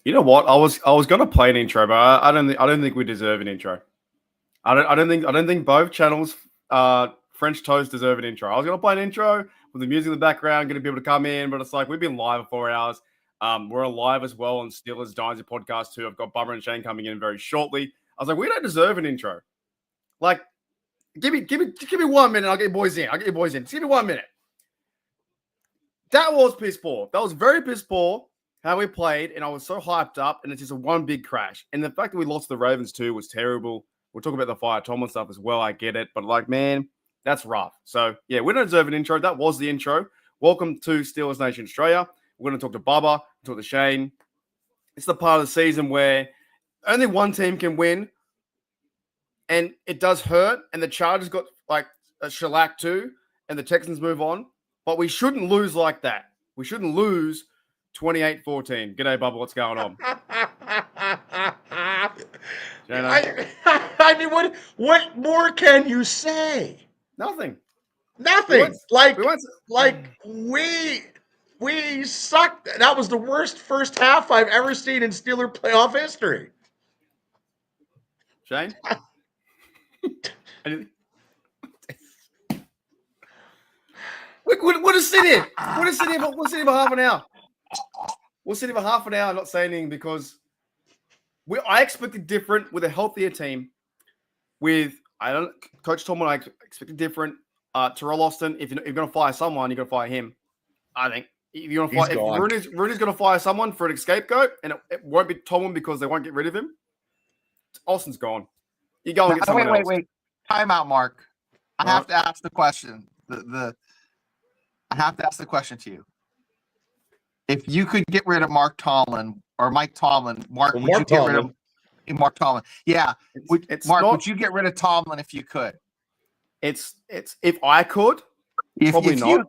You know what? I was going to play an intro, but I don't think we deserve an intro. I don't think both channels, French Toast, deserve an intro. I was going to play an intro with the music in the background, getting people to come in, but it's like we've been live for 4 hours. We're live as well on Steelers Dynasty podcast too. I've got Bummer and Shane coming in very shortly. I was like, we don't deserve an intro. Like, give me 1 minute. I'll get your boys in. Just give me 1 minute. That was piss poor. That was very piss poor how we played, and I was so hyped up, and it's just a one big crash. And the fact that we lost the Ravens too was terrible. We'll talk about the Fire Tomlin stuff as well. I get it, but like, man, that's rough. So yeah, we don't deserve an intro. That was the intro. Welcome to Steelers Nation Australia. We're going to talk to Bubba, talk to Shane. It's the part of the season where only one team can win, and it does hurt. And the Chargers got like a shellac too, and the Texans move on. But we shouldn't lose like that. We shouldn't lose 28-14. G'day, Bubba. What's going on? I mean, what more can you say? Nothing. We sucked. That was the worst first half I've ever seen in Steeler playoff history. Shane? We'll just sit here. We'll sit here for half an hour. We'll sit here for half an hour not saying anything because I expected different with a healthier team. Coach Tomlin, I expected different. Terrell Austin, if you're going to fire someone, you're going to fire him. I think if you're going to fire, if Rooney's going to fire someone for an scapegoat, and it won't be Tomlin because they won't get rid of him. Austin's gone. You go and get someone else. Wait. Time out, Mark. I have to ask the question. I have to ask the question to you. If you could get rid of Mike Tomlin, Mark, would you get rid of Mark Tomlin? Yeah. Would you get rid of Tomlin if you could? It's if I could, probably not.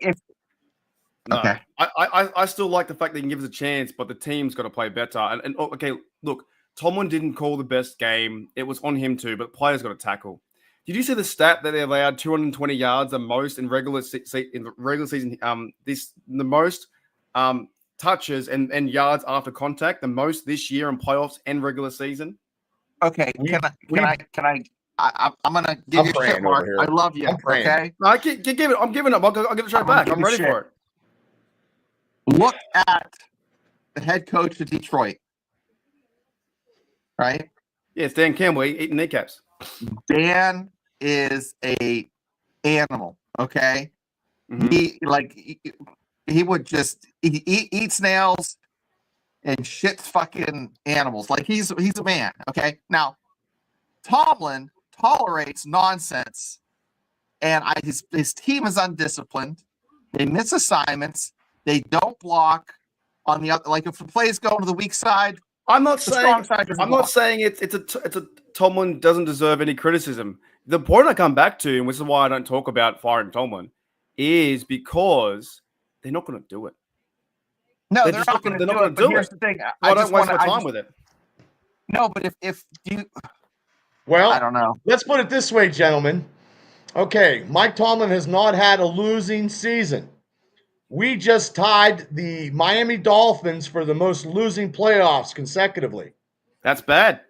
Okay. I still like the fact that he can give us a chance, but the team's got to play better. And okay, look, Tomlin didn't call the best game. It was on him too, but players got to tackle. Did you see the stat that they allowed 220 yards the most in regular season? The most touches and yards after contact, the most this year in playoffs and regular season. Okay, can I? I'm gonna give you shit, Mark. I love you. Okay, no, I'm giving up. I'll give it straight back. I'm ready for it. Look at the head coach of Detroit. Right? Yeah, it's Dan Campbell eating kneecaps. Dan is a animal, okay? Mm-hmm. He would just eat snails and shits fucking animals. Like he's a man, okay? Now, Tomlin tolerates nonsense, and his team is undisciplined. They miss assignments. They don't block on the other. Like if the plays go to the weak side, I'm not saying it's a Tomlin doesn't deserve any criticism. The point I come back to, and which is why I don't talk about firing Tomlin, is because they're not going to do it. No, they're not going to do it. But here's the thing: I don't waste my time with it. No, but if you, well, I don't know. Let's put it this way, gentlemen. Okay, Mike Tomlin has not had a losing season. We just tied the Miami Dolphins for the most losing playoffs consecutively. That's bad.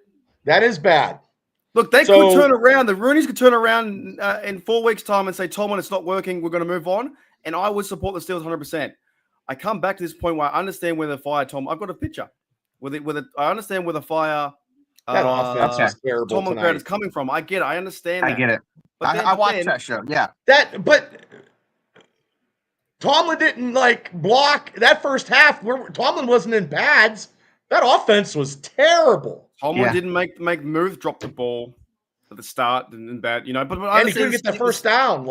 That is bad. Look, could turn around. The Rooneys could turn around in 4 weeks' time and say, Tomlin, it's not working. We're going to move on. And I would support the Steelers 100%. I come back to this point where I understand where the fire Tomlin. I've got a picture. I understand where the fire that offense is terrible Tomlin crowd is coming from. I get it. I understand that. I get it. I watched that show. Yeah. But Tomlin didn't block that first half. Tomlin wasn't in pads. That offense was terrible. Tomlin didn't make moves, drop the ball at the start and bad, But and he couldn't get the first down.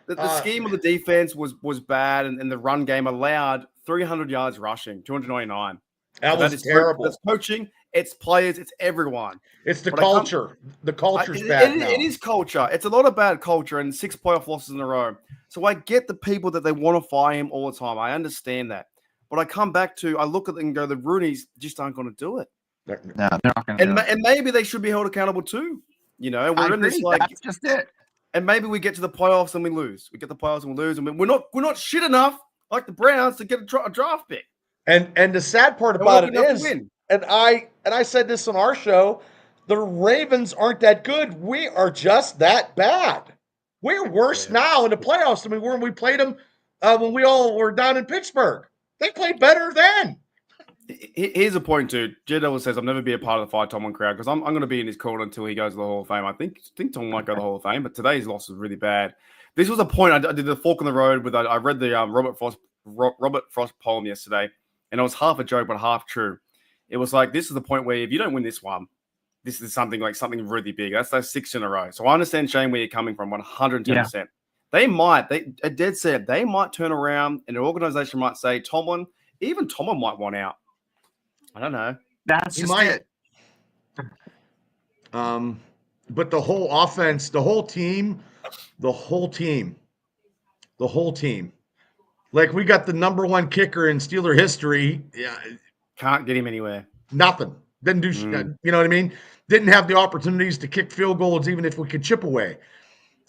The scheme of the defense was bad, and the run game allowed 300 yards rushing, 299. That was terrible. It's coaching, it's players, it's everyone. It's the culture. The culture's bad now. It is culture. It's a lot of bad culture and 6 playoff losses in a row. So I get the people that they want to fire him all the time. I understand that. But I come back to, I look at it and go, the Rooneys just aren't going to do it. No, they're not going to do it. And maybe they should be held accountable too. We're in this that's just it. And maybe we get to the playoffs and we lose. We get the playoffs and we lose. And we're not shit enough like the Browns to get a draft pick. And the sad part about it is And I said this on our show, the Ravens aren't that good. We are just that bad. We're worse now in the playoffs than we were when we played them when we all were down in Pittsburgh. They played better then. Here's a point, too. J-Devil says, I'll never be a part of the Fight Tomlin crowd because I'm going to be in his corner until he goes to the Hall of Fame. I think Tom might go to the Hall of Fame, but today's loss was really bad. This was a point. I did the fork in the road with. I read the Robert Frost poem yesterday, and it was half a joke but half true. It was like, this is the point where if you don't win this one, this is something really big. That's those 6 in a row. So I understand, Shane, where you're coming from, 110%. Yeah. They might turn around, and an organization might say, even Tomlin might want out. I don't know. That's just it. But the whole offense, the whole team. Like, we got the number 1 kicker in Steeler history. Yeah, can't get him anywhere. Nothing. Didn't do. You know what I mean? Didn't have the opportunities to kick field goals, even if we could chip away.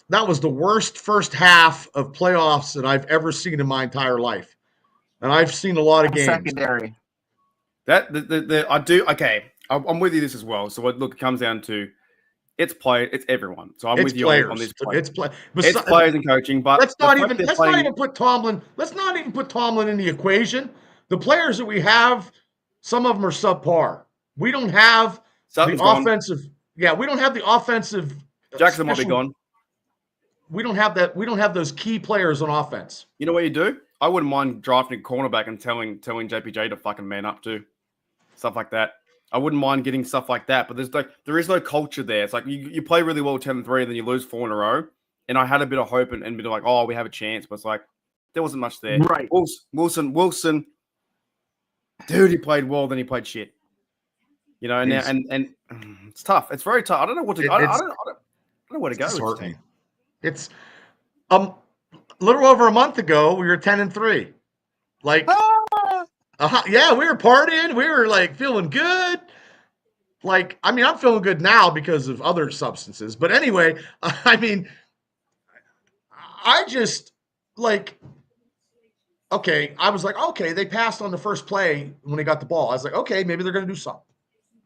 That was the worst first half of playoffs that I've ever seen in my entire life, and I've seen a lot of games. Secondary. I do. Okay, I'm with you this as well. So look, it comes down to it's everyone. So I'm with you on this. It's players and coaching. But let's not even put Tomlin. Let's not even put Tomlin in the equation. The players that we have, some of them are subpar. We don't have the offensive. Yeah, we don't have the offensive. Jackson might be gone. We don't have that. We don't have those key players on offense. You know what you do? I wouldn't mind drafting a cornerback and telling JPJ to fucking man up too. Stuff like that. I wouldn't mind getting stuff like that, but there is no culture there. It's like you play really well 10-3 and then you lose 4 in a row. And I had a bit of hope and been like, oh, we have a chance, but it's like there wasn't much there. Right. Wilson, dude, he played well, then he played shit. You know, and it's tough. It's very tough. I don't know what to. I don't know where to go. It's a little over a month ago. We were 10-3. Like, yeah, we were partying. We were like feeling good. Like, I mean, I'm feeling good now because of other substances. But anyway, I mean, I just like. Okay, I was like, okay, they passed on the first play when they got the ball. I was like, okay, maybe they're going to do something.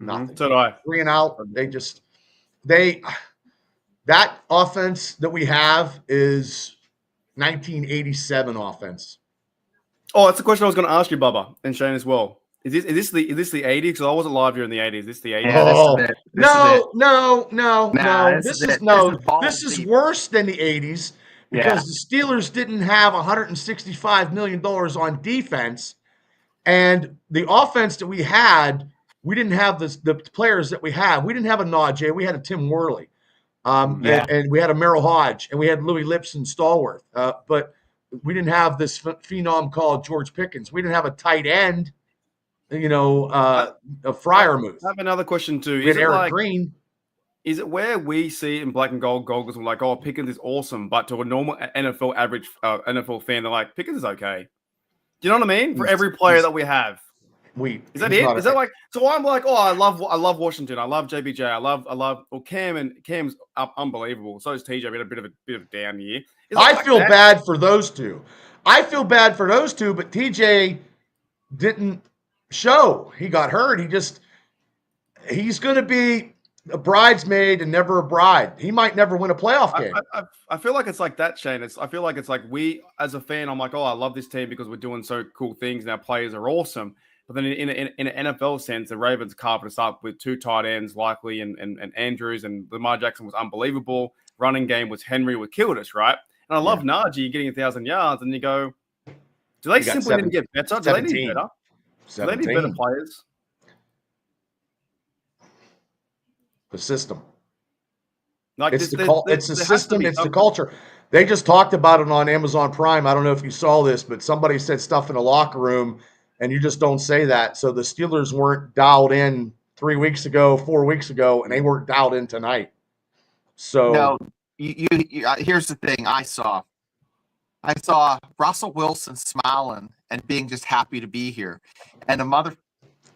Nothing. So do I. 3 and out. That offense that we have is 1987 offense. Oh, that's the question I was going to ask you, Bubba, and Shane as well. Is this the 80s? Because I wasn't live here in the 80s. Is this the 80s? Yeah, No. This is worse than the 80s because the Steelers didn't have $165 million on defense, and the offense that we had. We didn't have the players that we have. We didn't have a Najee. We had a Tim Worley. And we had a Merrill Hodge. And we had Louis Lipson Stallworth. But we didn't have this phenom called George Pickens. We didn't have a tight end, a Freiermuth. I have another question, too. We had Eric Green. Is it where we see in black and gold goggles, we're like, oh, Pickens is awesome. But to a normal NFL average NFL fan, they're like, Pickens is okay. Do you know what I mean? For every player that we have. Is that it? Is that like so? I'm like, oh, I love Washington. I love JBJ. I love. Well, Cam's unbelievable. So is TJ. We had a bit of a down year. I feel bad for those two. But TJ didn't show. He got hurt. He's going to be a bridesmaid and never a bride. He might never win a playoff game. I feel like it's like that, Shane. I feel like it's like we, as a fan, I'm like, oh, I love this team because we're doing so cool things and our players are awesome. But then in an NFL sense, the Ravens carved us up with 2 tight ends, likely, and Andrews, and Lamar Jackson was unbelievable. Running game was Henry, would killed us, right? And I love Najee getting 1,000 yards, and you go, do they simply need to get better? Do they need better? Do they need better players? The system. Like it's the system. It's the culture. They just talked about it on Amazon Prime. I don't know if you saw this, but somebody said stuff in the locker room. And you just don't say that. So the Steelers weren't dialed in 3 weeks ago, 4 weeks ago, and they weren't dialed in tonight. So no, here's the thing I saw Russell Wilson smiling and being just happy to be here. And the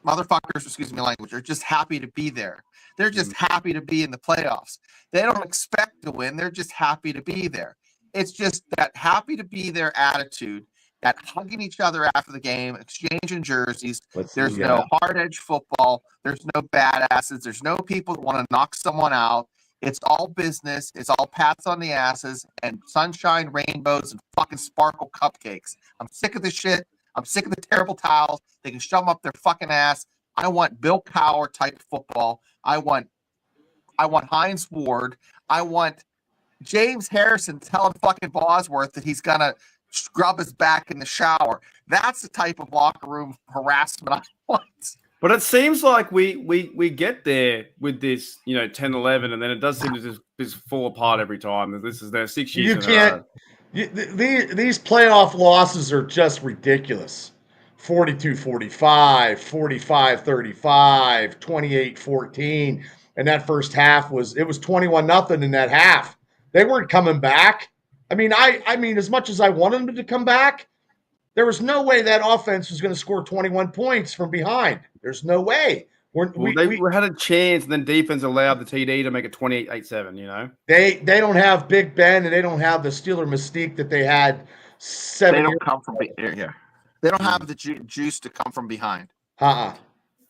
motherfuckers, excuse me language, are just happy to be there. They're just happy to be in the playoffs. They don't expect to win. They're just happy to be there. It's just that happy to be there attitude at hugging each other after the game, exchanging jerseys. There's no hard edge football. There's no badasses. There's no people that want to knock someone out. It's all business. It's all pats on the asses and sunshine, rainbows, and fucking sparkle cupcakes. I'm sick of this shit. I'm sick of the terrible towels. They can shove them up their fucking ass. I want Bill Cowher type football. I want Hines Ward. I want James Harrison telling fucking Bosworth that he's gonna scrub his back in the shower. That's the type of locker room harassment I want. But it seems like we get there with this, 10-11, and then it does seem to just fall apart every time. This is their 6 years. You can't. These playoff losses are just ridiculous. 42-45, 45-35, 28-14, and that first half was 21-0 in that half. They weren't coming back. I mean, as much as I wanted them to come back, there was no way that offense was going to score 21 points from behind. There's no way. We had a chance, and then defense allowed the TD to make it 28-7, They don't have Big Ben, and they don't have the Steeler mystique that they had 7 years ago. They don't have the juice to come from behind. Got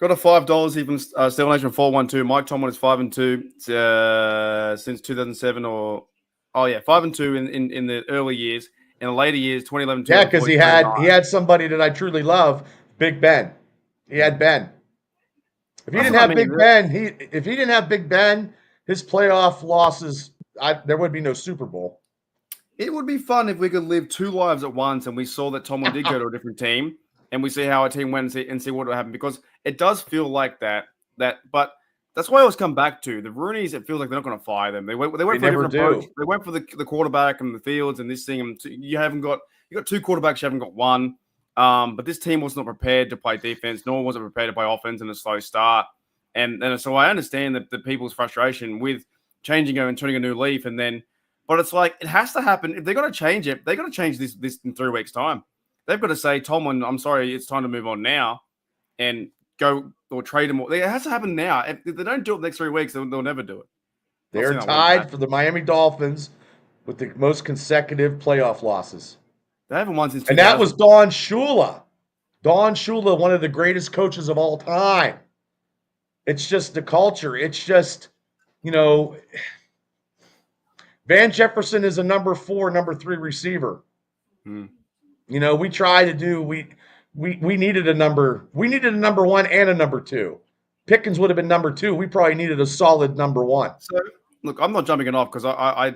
a $5 even. Steel Nation 412. Mike Tomlin is 5-2 since 2007 5-2 in the early years. In the later years, 2011. Yeah, because he had somebody that I truly love, Big Ben. He had Ben. If he didn't have Big Ben, his playoff losses, there would be no Super Bowl. It would be fun if we could live two lives at once, and we saw that Tomlin did go to a different team, and we see how our team went and see what would happen, because it does feel like that. But that's why I always come back to the Rooneys. It feels like they're not going to fire them. They went for a different approach. They went for the quarterback and the Fields and this thing. And you got two quarterbacks. You haven't got one. But this team was not prepared to play defense, nor was it prepared to play offense in a slow start. And so I understand that the people's frustration with changing and turning a new leaf, but it's like it has to happen. If they're going to change it, they're going to change this in 3 weeks' time. They've got to say, Tomlin, I'm sorry, it's time to move on now, and go or trade him. It has to happen now. If they don't do it the next 3 weeks, they'll never do it. They're tied for the Miami Dolphins with the most consecutive playoff losses. They haven't won since 2000. And that was Don Shula. Don Shula, one of the greatest coaches of all time. It's just the culture. It's just, Van Jefferson is a number 4, number 3 receiver. We try to do we needed a number 1 and a number 2. Pickens would have been number 2. We probably needed a solid number 1. So look, I'm not jumping it off because I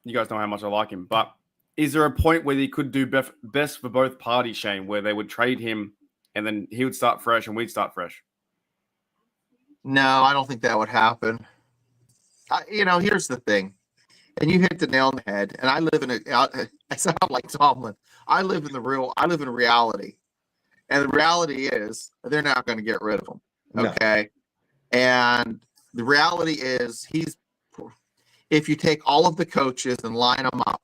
you guys know how much I like him, but is there a point where he could do best for both parties, Shane, where they would trade him and then he would start fresh and we'd start fresh? No, I don't think that would happen. Here's the thing, and you hit the nail on the head. And I live I sound like Tomlin. I live in reality, and the reality is they're not going to get rid of him. Okay, no. And the reality is if you take all of the coaches and line them up,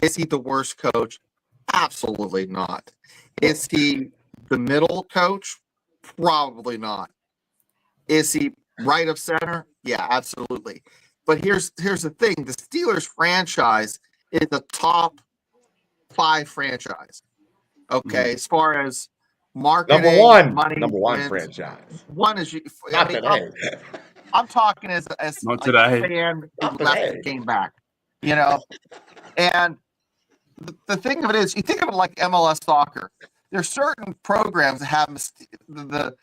is he the worst coach? Absolutely not. Is he the middle coach? Probably not. Is he right of center? Yeah, absolutely. But here's the thing. The Steelers franchise is a top 5 franchise. Okay, as far as marketing, number one franchise. One is not today. I'm talking as not today. A fan who left and came back. And the thing of it is, you think of it like MLS soccer. There's certain programs that have the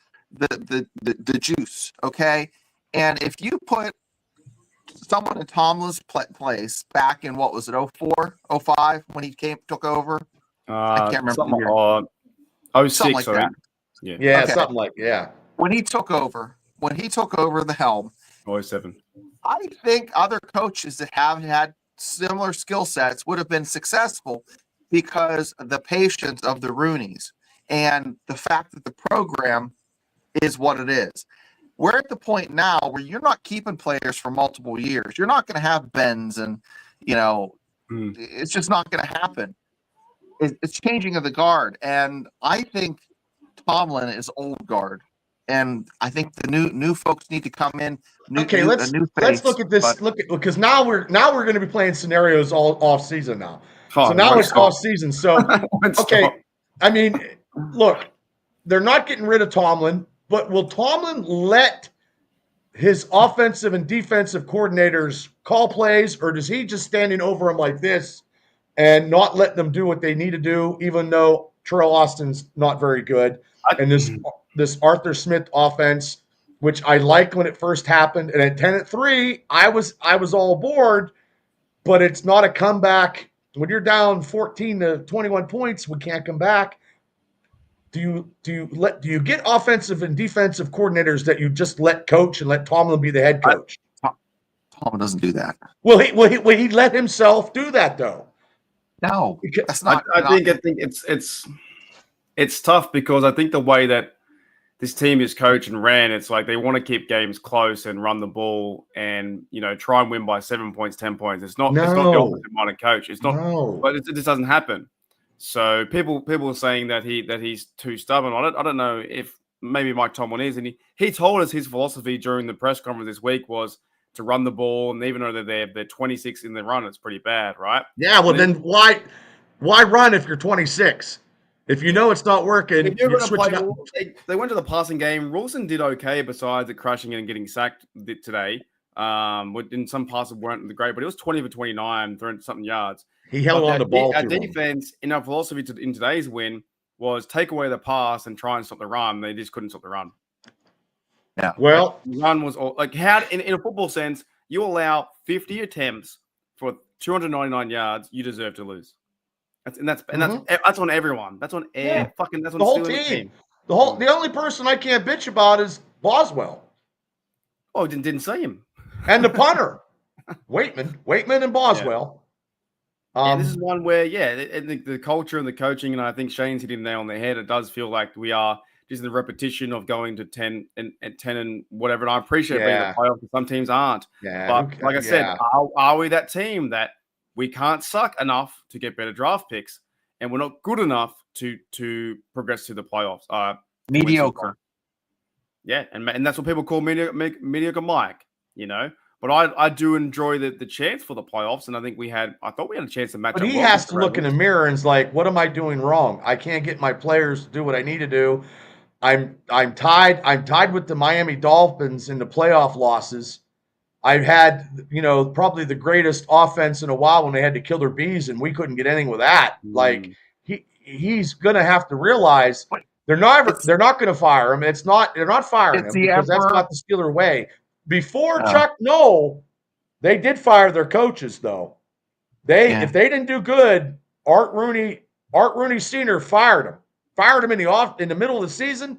juice, okay? And if you put someone in Tomlin's place back in, what was it, 04, 05, when he took over? I can't remember. Something like 06, something like that. Yeah, okay. Something like, yeah. When he took over the helm, 07. I think other coaches that have had similar skill sets would have been successful because of the patience of the Rooneys and the fact that the program is what it is. We're at the point now where you're not keeping players for multiple years. You're not going to have Bens and, it's just not going to happen. It's changing of the guard. And I think Tomlin is old guard. And I think the new folks need to come in. Let's look at this. Because now we're going to be playing scenarios all off season now. So now it's off season. So okay, I mean, look, they're not getting rid of Tomlin, but will Tomlin let his offensive and defensive coordinators call plays, or does he just standing over them like this and not let them do what they need to do, even though Terrell Austin's not very good? And this Arthur Smith offense, which I liked when it first happened, and at 10-3, I was all aboard, but it's not a comeback. When you're down 14 to 21 points, we can't come back. Do you get offensive and defensive coordinators that you just let coach and let Tomlin be the head coach? Tomlin doesn't do that. Will he let himself do that though? No, that's not. I think it's tough because I think the way that this team is coached and ran, it's like they want to keep games close and run the ball and try and win by 7 points, 10 points. It's not the offensive minded coach. It's not, but it just doesn't happen. So people are saying that he's too stubborn. I don't know if maybe Mike Tomlin is, and he told us his philosophy during the press conference this week was to run the ball, and even though they're 26 in the run, it's pretty bad, right? Yeah, well then why run if you're 26? If you know it's not working, if you're going to play, they went to the passing game. Wilson did okay besides the crashing and getting sacked today. In some passes weren't great, but it was 20 for 29, 300-something yards. He held on the ball. Our defense, in our philosophy in today's win, was take away the pass and try and stop the run. They just couldn't stop the run. Yeah. Well, the run was all, like how in a football sense, you allow 50 attempts for 299 yards, you deserve to lose. That's on everyone. That's on that's on the whole team. The only person I can't bitch about is Boswell. Oh, didn't see him. And the punter, Waitman and Boswell. This is one where, the culture and the coaching, and I think Shane's hitting the nail on the head. It does feel like we are just in the repetition of going to 10 and whatever. And I appreciate being in the playoffs, but some teams aren't. Yeah, but like I said, are we that team that we can't suck enough to get better draft picks, and we're not good enough to progress to the playoffs? Mediocre. Yeah, and that's what people call mediocre Mike, But I do enjoy the chance for the playoffs, and I thought we had a chance to match up. But he has to look in the mirror and is like, what am I doing wrong? I can't get my players to do what I need to do. I'm tied with the Miami Dolphins in the playoff losses. I've had, probably the greatest offense in a while when they had to kill their bees, and we couldn't get anything with that. Like he's gonna have to realize they're not going to fire him. They're not firing him because that's not the Steeler way. Before Chuck Noll, they did fire their coaches though. If they didn't do good, Art Rooney Sr. fired him in the middle of the season.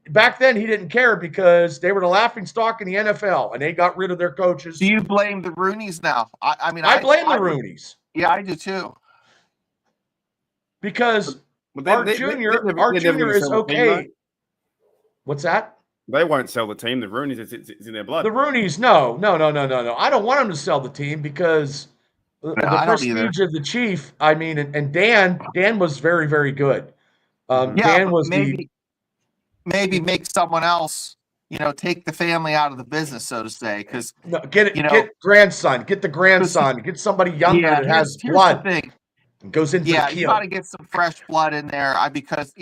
Back then, he didn't care because they were the laughingstock in the NFL, and they got rid of their coaches. Do you blame the Rooneys now? I blame the Rooneys. Yeah, I do too. Because Art Jr. is okay. Team, what's that? They won't sell the team. The Rooneys, it's in their blood. The Rooneys, no. I don't want them to sell the team because the prestige of the Chief. I mean, and Dan was very, very good. Dan was maybe make someone else, take the family out of the business, so to say. Because get the grandson, get somebody younger that has blood. The thing. And goes into the you got to get some fresh blood in there because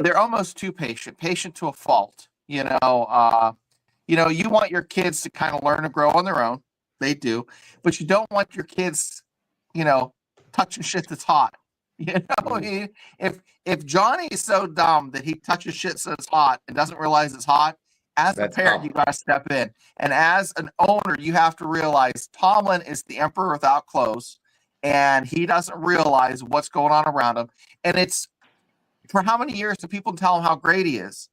they're almost too patient to a fault. You want your kids to kind of learn to grow on their own. They do, but you don't want your kids, touching shit that's hot. If Johnny is so dumb that he touches shit so it's hot and doesn't realize it's hot, as a parent, you got to step in. And as an owner, you have to realize Tomlin is the emperor without clothes, and he doesn't realize what's going on around him. And it's for how many years do people tell him how great he is?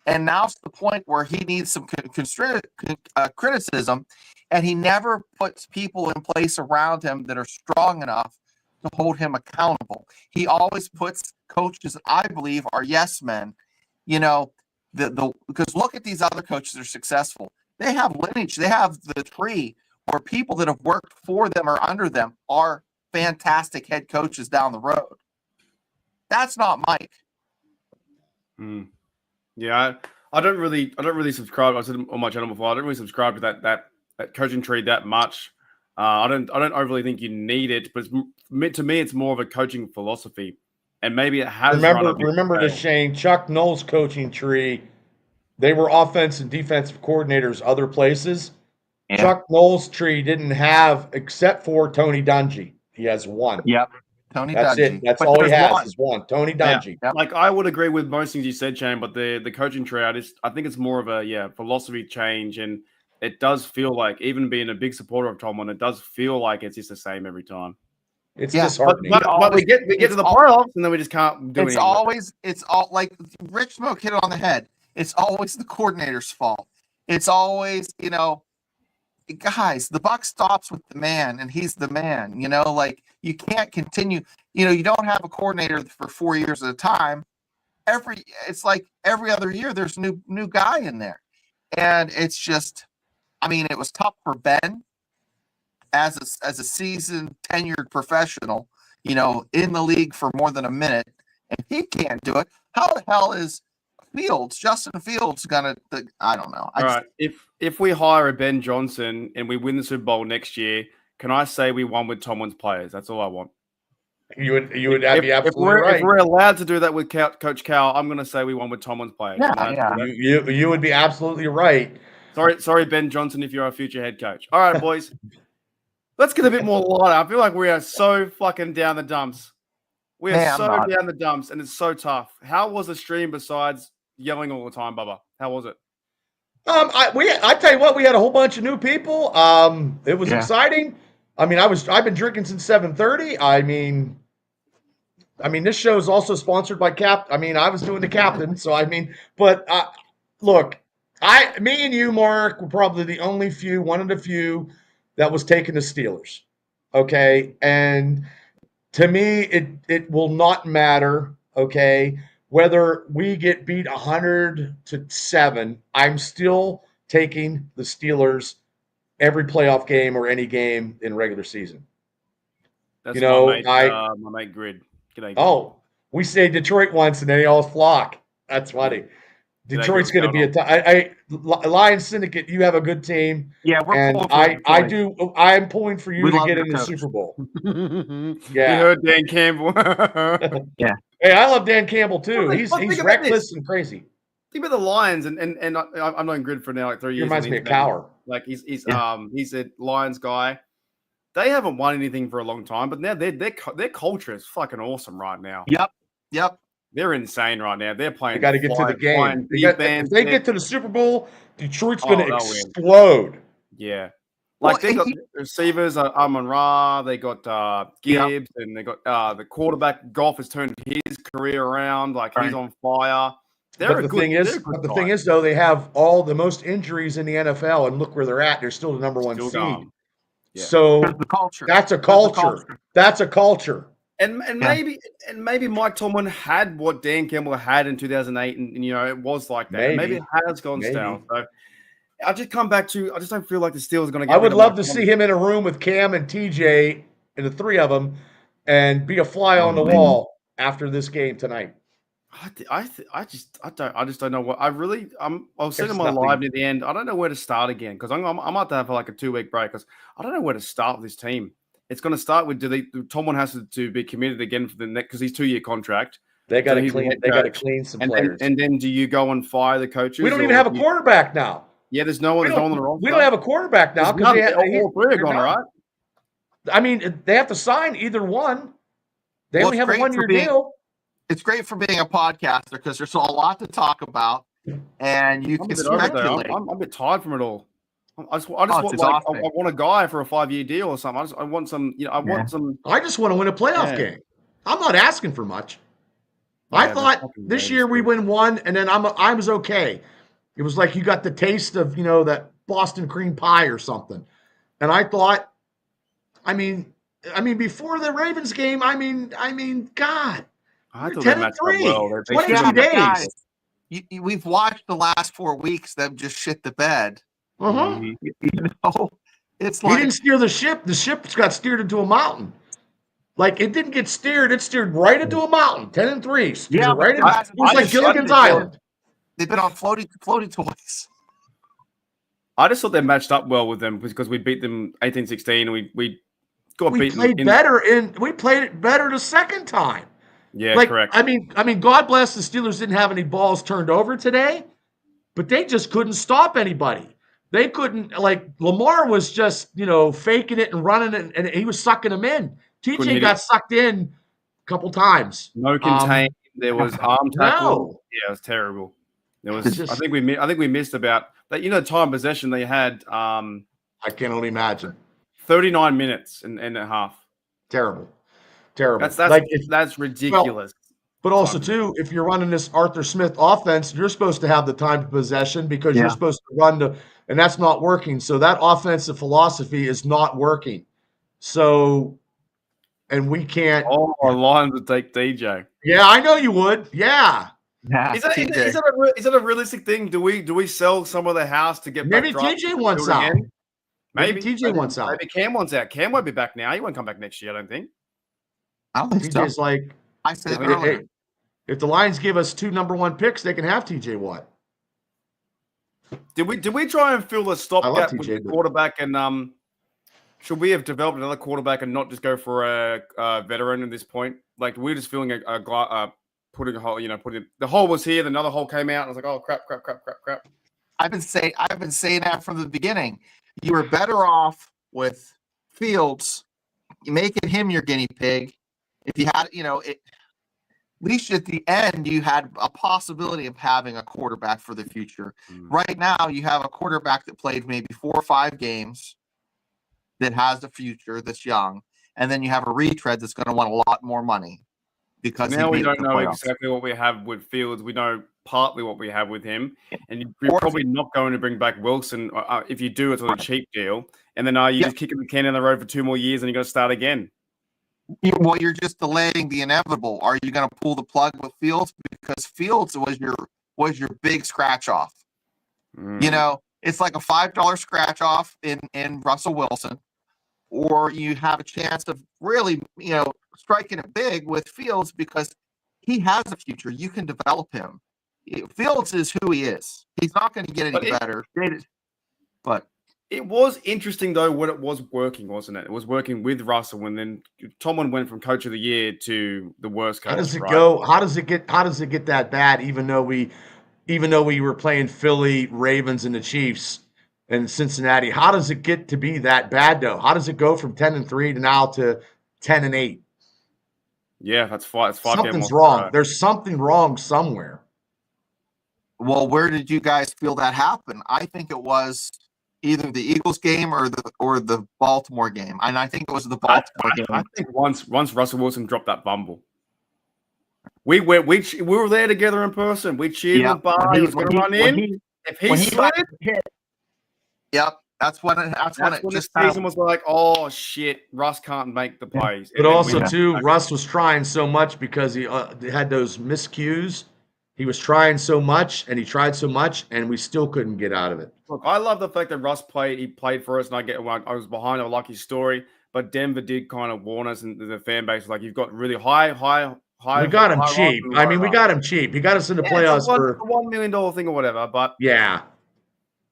And now it's the point where he needs some criticism, and he never puts people in place around him that are strong enough to hold him accountable. He always puts coaches that I believe are yes men, because look at these other coaches that are successful. They have lineage. They have the tree where people that have worked for them or under them are fantastic head coaches down the road. That's not Mike. Yeah, I don't really subscribe. I said on my channel before, I don't really subscribe to that coaching tree that much. I don't overly think you need it, but to me, it's more of a coaching philosophy, and maybe it has. Remember this, Shane. Chuck Noll's coaching tree. They were offense and defensive coordinators other places. Yeah. Chuck Noll's tree didn't have, except for Tony Dungy. He has one. Yep. Tony That's Dungy. it. That's all he has is one. Tony Dungy. Yeah. Like, I would agree with most things you said, Shane, but the coaching tree, I think it's more of a philosophy change, and it does feel like, even being a big supporter of Tomlin, it does feel like it's just the same every time. It's disheartening. But we get to the playoffs, and then we just can't do anything. It's all like Rich Smoke hit it on the head. It's always the coordinator's fault. It's always, guys, the buck stops with the man, and he's the man. Like, you can't continue. You don't have a coordinator for 4 years at a time. It's like every other year there's a new guy in there, and it's just, it was tough for Ben as a seasoned, tenured professional, in the league for more than a minute, and he can't do it. How the hell is Justin Fields gonna? I don't know. All right. If we hire a Ben Johnson and we win the Super Bowl next year, can I say we won with Tomlin's players? That's all I want. You would be absolutely right. If we're allowed to do that with Coach Cal, I'm going to say we won with Tomlin's players. Yeah. You would be absolutely right. Sorry, Ben Johnson, if you're our future head coach. All right, boys. Let's get a bit more lighter. I feel like we are so fucking down the dumps. We are down the dumps, and it's so tough. How was the stream besides yelling all the time, Bubba? How was it? I tell you what, we had a whole bunch of new people. It was exciting. I've been drinking since 7:30. This show is also sponsored by Cap. I was doing the captain, so look, me and you, Mark, were probably one of the few that was taking the Steelers. Okay, and to me, it will not matter. Okay, whether we get beat 100-7, I'm still taking the Steelers every playoff game or any game in regular season. That's my mate Grid. Oh, we say Detroit once and then they all flock. That's funny. Detroit's going to be Lions Syndicate. You have a good team. Yeah, I'm pulling for you to get in the Super Bowl. Yeah, you heard Dan Campbell. Yeah. Hey, I love Dan Campbell too. He's reckless and crazy. Think about the Lions, and I've known Grid for now like 3 years. He reminds me of Cower. Like he's a Lions guy. They haven't won anything for a long time, but now their culture is fucking awesome right now. Yep. They're insane right now. They're playing. They got to get to the game. If they get to the Super Bowl, Detroit's going to explode. Win. Yeah. Like they got receivers, Amon-Ra, they got Gibbs, and they got the quarterback. Goff has turned his career around. Like he's on fire. The thing is, though, they have all the most injuries in the NFL, and look where they're at. They're still the number one seed. Yeah. So the culture. That's a culture. That's a culture. And maybe Mike Tomlin had what Dan Campbell had in 2008, and it was like that. Maybe it has gone stale. So I just come back to I just don't feel like the Steelers are going to get. I would love to see him in a room with Cam and TJ and the three of them, and be a fly on the wall after this game tonight. I just don't know what I was sitting in my live near the end. I don't know where to start again because I'm about to have like a 2-week break because I don't know where to start with this team. It's going to start with Tomlin has to be committed again for the next because he's 2-year contract. They got to clean. They got to clean some players. And then do you go and fire the coaches? We don't even have a quarterback now. Yeah, there's no one. On the roster. We don't have a quarterback now because all three are gone, right? They have to sign either one. They only have a 1-year deal. It's great for being a podcaster because there's a lot to talk about, and you can speculate. I'm a bit tired from it all. I want a guy for a 5-year deal or something. I want some. I just want to win a playoff game. I'm not asking for much. I thought this year we win one, and then I was okay. It was like you got the taste of that Boston cream pie or something, and I thought, before the Ravens game, God. I thought 10-3, 22 days. We've watched the last 4 weeks them just shit the bed. It's like he didn't steer the ship. The ship got steered into a mountain. Like it didn't get steered; it steered right into a mountain. 10-3. Yeah, right. It was like Gilligan's Island. They've been on floaty toys. I just thought they matched up well with them because we beat them 18-16 and we got We beaten. played better we played it better the second time. Yeah, like, correct. I mean, God bless the Steelers didn't have any balls turned over today, but they just couldn't stop anybody. They couldn't, like, Lamar was just, faking it and running it, and he was sucking them in. TJ got sucked in a couple times. No contain. There was arm tackle. No. Yeah, it was terrible. There was. I think we missed about that. Time possession they had. I can only imagine. 39 minutes and a half. Terrible. That's ridiculous. But also, too, if you're running this Arthur Smith offense, you're supposed to have the time to possession because you're supposed to run and that's not working. So that offensive philosophy is not working. So, and we can't. Oh, our Lions would take DJ. Yeah, I know you would. Yeah. Is that a realistic thing? Do we sell some of the house to get maybe back TJ wants out? Again? Maybe TJ wants out. Maybe Cam wants out. Cam won't be back now. He won't come back next year, I don't think. I don't think TJ's so. like, I said earlier. If the Lions give us 2 number 1 picks, they can have TJ Watt. Did we try and fill the stopgap with the TJ, quarterback and should we have developed another quarterback and not just go for a veteran at this point? Like we're just feeling putting a hole, the hole was here, another hole came out. And I was like, oh crap. I've been saying that from the beginning. You were better off with Fields, making him your guinea pig. If you had, at least at the end, you had a possibility of having a quarterback for the future. Right now, you have a quarterback that played maybe 4 or 5 games that has the future, that's young, and then you have a retread that's going to want a lot more money because now we don't know exactly what we have with Fields. We know partly what we have with him, and you're probably not going to bring back Wilson. If you do, it's on a cheap deal, and then you just kicking the can down the road for 2 more years, and you're going to start again. Well, you're just delaying the inevitable. Are you going to pull the plug with Fields because Fields was your big scratch off? It's like a $5 scratch off in Russell Wilson, or you have a chance of really striking it big with Fields because he has a future. You can develop him. Fields is who he is. He's not going to get any better. But it was interesting though when it was working, wasn't it? It was working with Russell, and then Tomlin went from Coach of the Year to the worst coach. How does it go? How does it get that bad? Even though we were playing Philly, Ravens, and the Chiefs and Cincinnati, how does it get to be that bad though? How does it go from 10-3 to now to 10-8? Yeah, that's 5. Something's wrong. There's something wrong somewhere. Well, where did you guys feel that happen? I think it was either the Eagles game or the Baltimore game, and I think it was the Baltimore game. I think once Russell Wilson dropped that fumble, we were there together in person. We cheered with Bar. He was going to run in. If he slid, yep, that's when it just the season was like, oh shit, Russ can't make the plays. But also too, Russ was trying so much because he had those miscues. He was trying so much, and he tried so much, and we still couldn't get out of it. Look, I love the fact that Russ played. He played for us, and I was behind. I like his story, but Denver did kind of warn us, and the fan base was like, you've got really high. We got him cheap. I mean, we got him cheap. He got us in the playoffs for a $1 million thing or whatever. But yeah,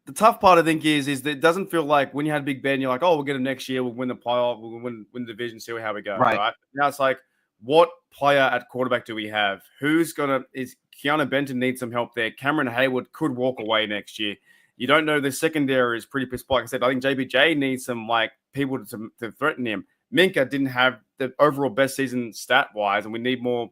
the tough part I think is that it doesn't feel like when you had Big Ben, you're like, oh, we'll get him next year. We'll win the playoff. We'll win the division. See how we go. Right now, it's like, what player at quarterback do we have? Is Keanu Benton needs some help there. Cameron Hayward could walk away next year. You don't know. The secondary is pretty pissed. Like I said, I think JBJ needs some people to threaten him. Minka didn't have the overall best season stat-wise, and we need more,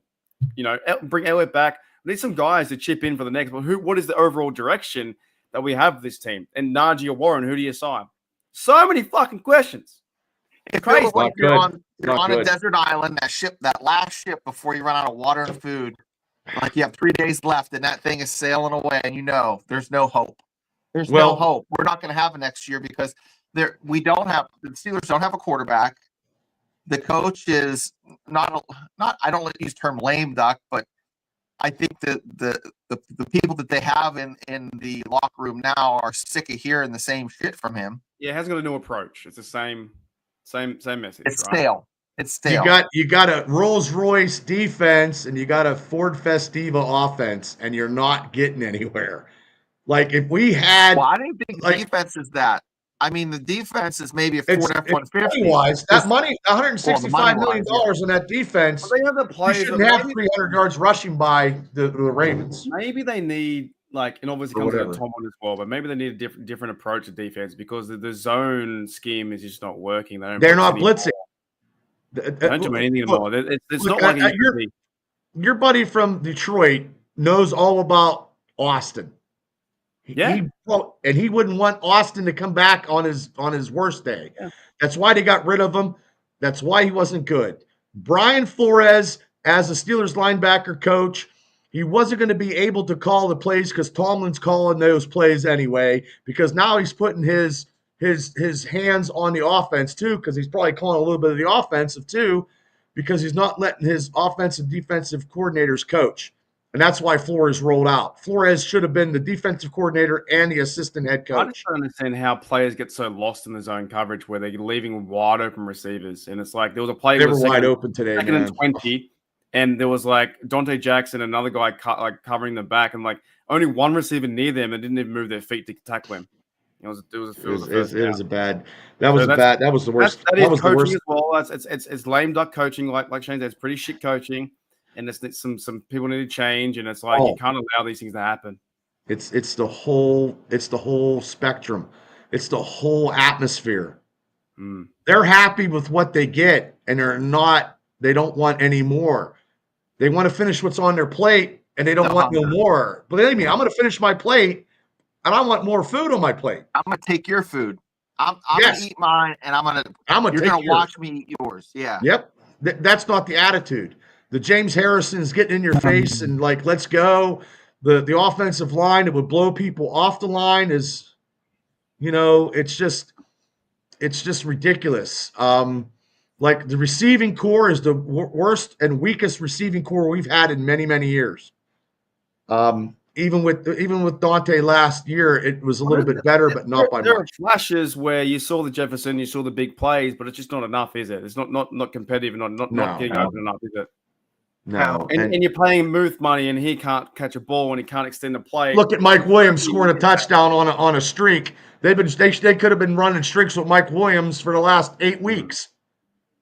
bring Elliott back. We need some guys to chip in for the next. But what is the overall direction that we have this team? And Najee or Warren, who do you sign? So many fucking questions. It's crazy. Like you're on a desert island, that last ship before you run out of water and food. Like you have 3 days left, and that thing is sailing away, and there's no hope. There's no hope. We're not going to have it next year because the Steelers don't have a quarterback. The coach is not. I don't use the term lame duck, but I think the people that they have in the locker room now are sick of hearing the same shit from him. Yeah, it hasn't got a new approach. It's the same message. It's stale. It's stale. You got a Rolls Royce defense and you got a Ford Festiva offense, and you're not getting anywhere. Like if we had, Well, I didn't think like, defense is that. I mean, the defense is maybe a it's 40 150. money-wise, that money, $165 million money-wise, in that defense, But they have the you players. shouldn't have 300 yards rushing by the Ravens Maybe they need and obviously or comes whatever. with Tom on as well, but maybe they need a different approach to defense because the zone scheme is just not working. They're not blitzing. They don't do anything anymore. It's Look, not like it used to be. Your buddy from Detroit knows all about Austin. Yeah. He wouldn't want Austin to come back on his worst day. Yeah. That's why they got rid of him. That's why he wasn't good. Brian Flores, as a Steelers linebacker coach, he wasn't going to be able to call the plays because Tomlin's calling those plays anyway, because now he's putting his hands on the offense too, because he's probably calling a little bit of the offensive too, because he's not letting his offensive defensive coordinators coach. And that's why Flores rolled out. Flores should have been the defensive coordinator and the assistant head coach. I just don't understand how players get so lost in the zone coverage where they're leaving wide open receivers. And it's like there was a play they were wide open today, second man. and 20, and there was like Dante Jackson, another guy covering the back, and like only one receiver near them and didn't even move their feet to tackle him. It was the worst. That is coaching as well. It's lame duck coaching, like Shane said. It's pretty shit coaching, and it's some people need to change. And it's like you can't allow these things to happen. It's the whole spectrum. It's the whole atmosphere. They're happy with what they get, and they don't want any more. They want to finish what's on their plate, and they don't want no more. Believe me, I'm going to finish my plate, and I want more food on my plate. I'm going to take your food. I'm going to eat mine, and you're going to watch me eat yours. Yeah. Yep. That's not the attitude. The James Harrison's getting in your face and like, let's go. The offensive line that would blow people off the line is, it's just ridiculous. Like the receiving core is the worst and weakest receiving core we've had in many, many years. Even with Dante last year, it was a little bit better, but not by much. There are flashes where you saw the Jefferson, you saw the big plays, but it's just not enough, is it? It's not competitive, not getting open enough, is it? No. And you're paying Muth money, and he can't catch a ball, and he can't extend the play. Look at Mike Williams scoring a touchdown on a streak. They could have been running streaks with Mike Williams for the last 8 weeks.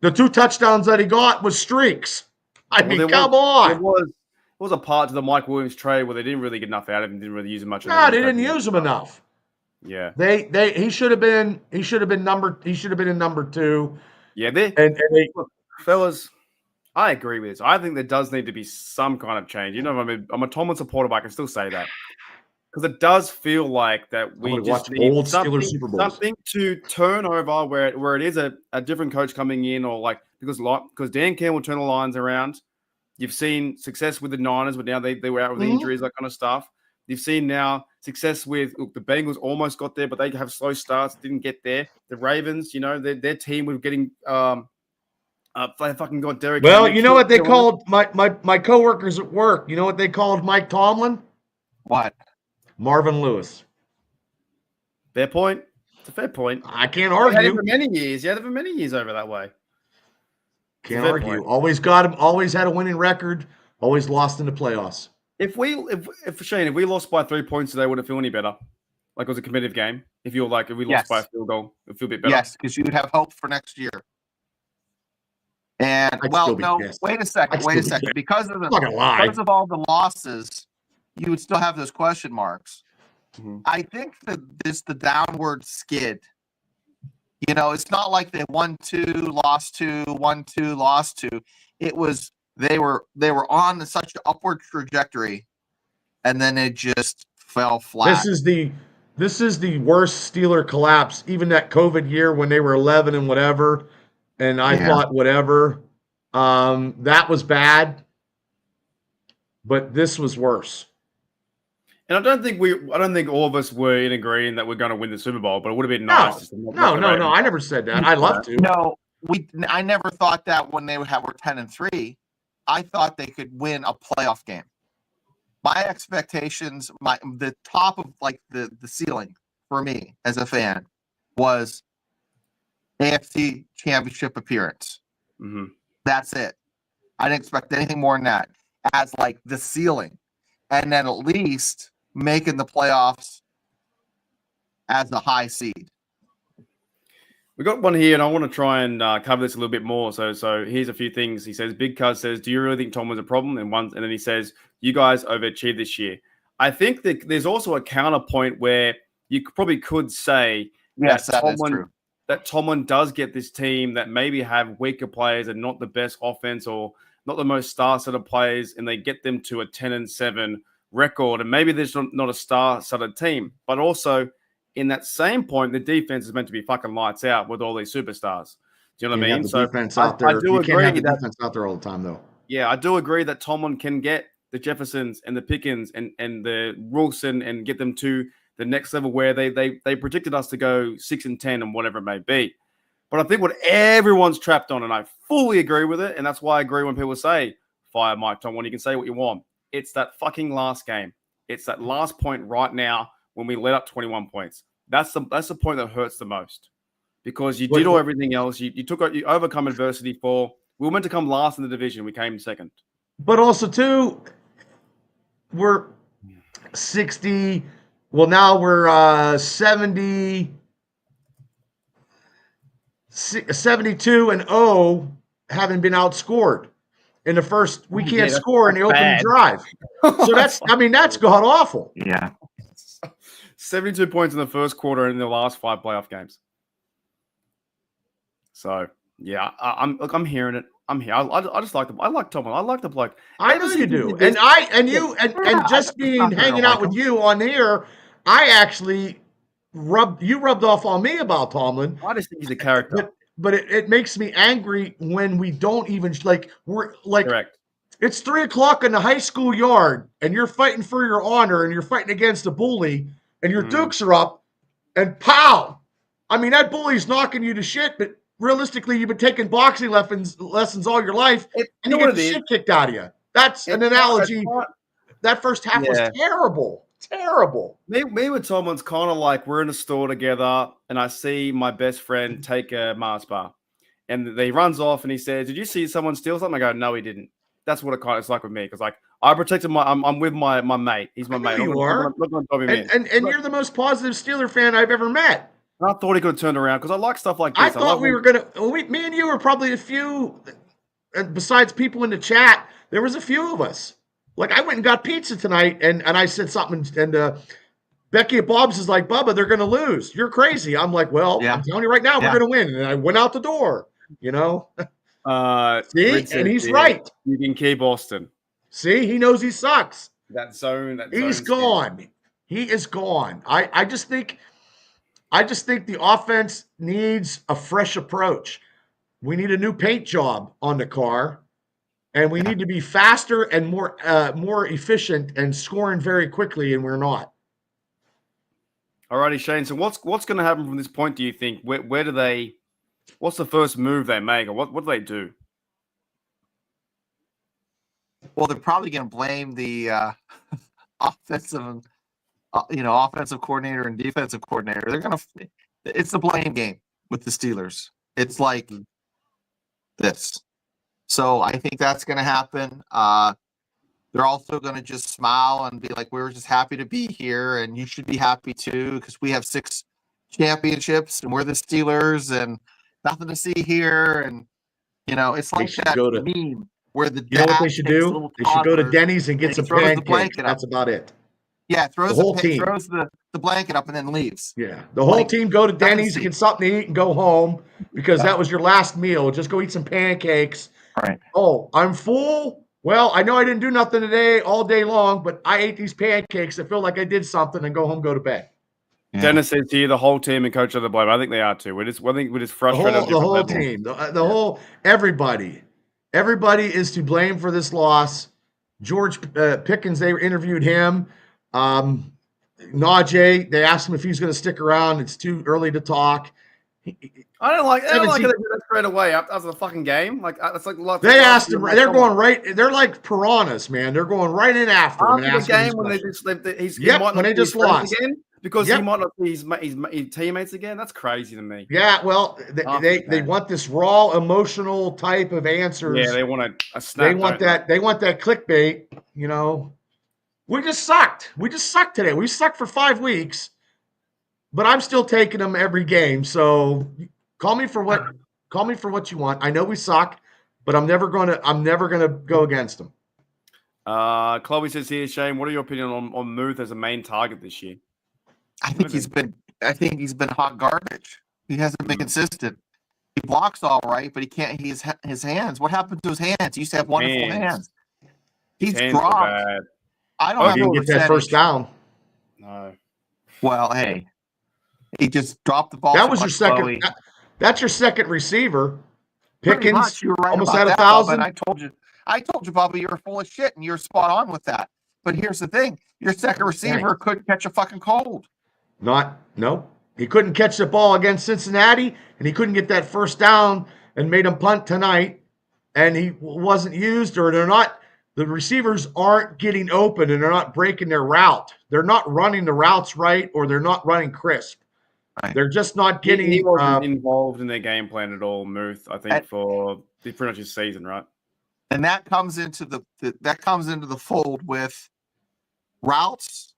The 2 touchdowns that he got was streaks. Come on. It was a part to the Mike Williams trade where they didn't really get enough out of him, didn't really use him much. No, they didn't use him enough. Yeah. He should have been in number 2. Yeah, look, fellas, I agree with this. I think there does need to be some kind of change. I'm a Tomlin supporter, but I can still say that. Because it does feel like that we just need old Steelers Super Bowls. Something to turn over where it is a different coach coming in, or like because Dan Campbell will turn the lines around. You've seen success with the Niners, but now they were out with injuries, that kind of stuff. You've seen now success with the Bengals almost got there, but they have slow starts, didn't get there. The Ravens, their team was getting they fucking got Derek. Well, you know what they called my coworkers at work? You know what they called Mike Tomlin? What? Marvin Lewis. Fair point. It's a fair point. I can't argue. He had it for many years. You had it for many years over that way. Can't argue. Point. Always got him. Always had a winning record. Always lost in the playoffs. If Shane, we lost by 3 points today, would it feel any better? Like it was a competitive game. If we lost by a field goal, it would feel a bit better. Yes, because you would have hope for next year. And wait a second. Because of all the losses, you would still have those question marks. Mm-hmm. I think that the downward skid. It's not like they won 2, lost 2, won 2, lost 2. It was they were on such an upward trajectory, and then it just fell flat. This is the worst Steeler collapse. Even that COVID year when they were 11 and whatever, and I thought whatever, that was bad, but this was worse. And I don't think all of us were in agreeing that we're going to win the Super Bowl, but it would have been nice. No. I never said that. I'd love to. No, I never thought that when they were 10-3. I thought they could win a playoff game. My expectations, the top of like the ceiling for me as a fan was AFC Championship appearance. Mm-hmm. That's it. I didn't expect anything more than that as like the ceiling, and then at least making the playoffs as a high seed. We got one here, and I want to try and cover this a little bit more. So here's a few things. He says, Big Cuz says, do you really think Tomlin's a problem? And then he says, you guys overachieved this year. I think that there's also a counterpoint where you probably could say Yes, that is true. That Tomlin does get this team that maybe have weaker players and not the best offense or not the most star-studded players, and they get them to a 10-7 record. And maybe there's not a star-studded team, but also in that same point, the defense is meant to be fucking lights out with all these superstars. Do you know what I mean? So defense out there. I do you agree can't have the that defense out there all the time, though. Yeah, I do agree that Tomlin can get the Jeffersons and the Pickens and the Wilson and get them to the next level where they predicted us to go 6-10 and whatever it may be. But I think what everyone's trapped on, and I fully agree with it, and that's why I agree when people say, fire Mike Tomlin, you can say what you want. It's that fucking last game. It's that last point right now when we let up 21 points. That's the point that hurts the most. Because you did all everything else. You overcome adversity we were meant to come last in the division. We came second. But also, too, we're 60. Well, now we're 70, 72-0, having been outscored in the first. We can't score in the opening drive. So that's god awful. Yeah. 72 points in the first quarter in the last 5 playoff games. So yeah, I'm hearing it. I'm here. I just like them. I like Tomlin. I like the bloke. I know you do. And just hanging out with you on here, I actually rubbed off on me about Tomlin. I just think he's a character. But it makes me angry when we don't even correct. It's 3:00 in the high school yard, and you're fighting for your honor, and you're fighting against a bully, and your dukes are up, and pow! I mean, that bully's knocking you to shit, but realistically, you've been taking boxing lessons all your life, and you get the shit kicked out of you. That's an analogy. That first half was terrible. Terrible. Me with Tomlin's kind of like we're in a store together, and I see my best friend take a Mars bar, and he runs off, and he says, "Did you see someone steal something?" I go, "No, he didn't." That's what it kind of is like with me, because like I protected I'm with my mate. He's my mate. You are. And you're the most positive Steeler fan I've ever met. I thought he could have turned around because I like stuff like this. I thought we were gonna. Me and you were probably a few. And besides people in the chat, there was a few of us. Like I went and got pizza tonight, and I said something, and Becky at Bob's is like, "Bubba, they're gonna lose. You're crazy." I'm like, "Well, I'm telling you right now, we're gonna win." And I went out the door. You know. See, Richard, and he's right. You can keep Austin. See, he knows he sucks. That zone. He's gone. He is gone. I just think the offense needs a fresh approach. We need a new paint job on the car, and we need to be faster and more efficient and scoring very quickly, and we're not. Alrighty, Shane. So what's going to happen from this point? Do you think? Where do they? What's the first move they make, or what do they do? Well, they're probably going to blame the offensive coordinator and defensive coordinator. It's the blame game with the Steelers. It's like this. So I think that's going to happen. They're also going to just smile and be like, we were just happy to be here, and you should be happy too, because we have 6 championships, and we're the Steelers, and nothing to see here. And, it's like that meme where the you know what they should do? They should go to Denny's and get some pancakes. That's about it. Yeah, throws the blanket up and then leaves. Yeah, the whole team go to Denny's and get something to eat and go home because that was your last meal. Just go eat some pancakes. All right. Oh, I'm full. Well, I know I didn't do nothing today all day long, but I ate these pancakes. I feel like I did something, and go home, go to bed. Yeah. Dennis says to you, the whole team and coach are the blame. I think they are too. I think we're just frustrated. The whole team, the whole everybody is to blame for this loss. George Pickens, they interviewed him. Najee, they asked him if he's going to stick around. It's too early to talk. I don't like it straight away after the fucking game. Like it's like they asked him. They're going right. They're like piranhas, man. They're going right in after him. After the game when they just lost again because he might not see his teammates again. That's crazy to me. Yeah, well, they want this raw emotional type of answers. Yeah, they want a snap. They want that. They want that clickbait. We just sucked. We just sucked today. We sucked for 5 weeks. but I'm still taking them every game. So call me for what you want. I know we suck, but I'm never gonna go against them. Chloe says here, Shane, what are your opinion on Muth as a main target this year? I think he's been hot garbage. He hasn't been consistent. He blocks all right, but he can't. His hands. What happened to his hands? He used to have wonderful hands. He's dropped. I don't know. Get that first down. No. Well, hey, he just dropped the ball. That was your second. That's your second receiver. Pickens, you were right almost about at 1,000. I told you, Bubba, you were full of shit, and you're spot on with that. But here's the thing: your second receiver couldn't catch a fucking cold. No. He couldn't catch the ball against Cincinnati, and he couldn't get that first down and made him punt tonight. And he wasn't used, or the receivers aren't getting open, and they're not breaking their route. They're not running the routes right, or they're not running crisp. Right. They're just not getting. He wasn't involved in their game plan at all, Muth. I think for pretty much his season, right? And that comes into the fold with routes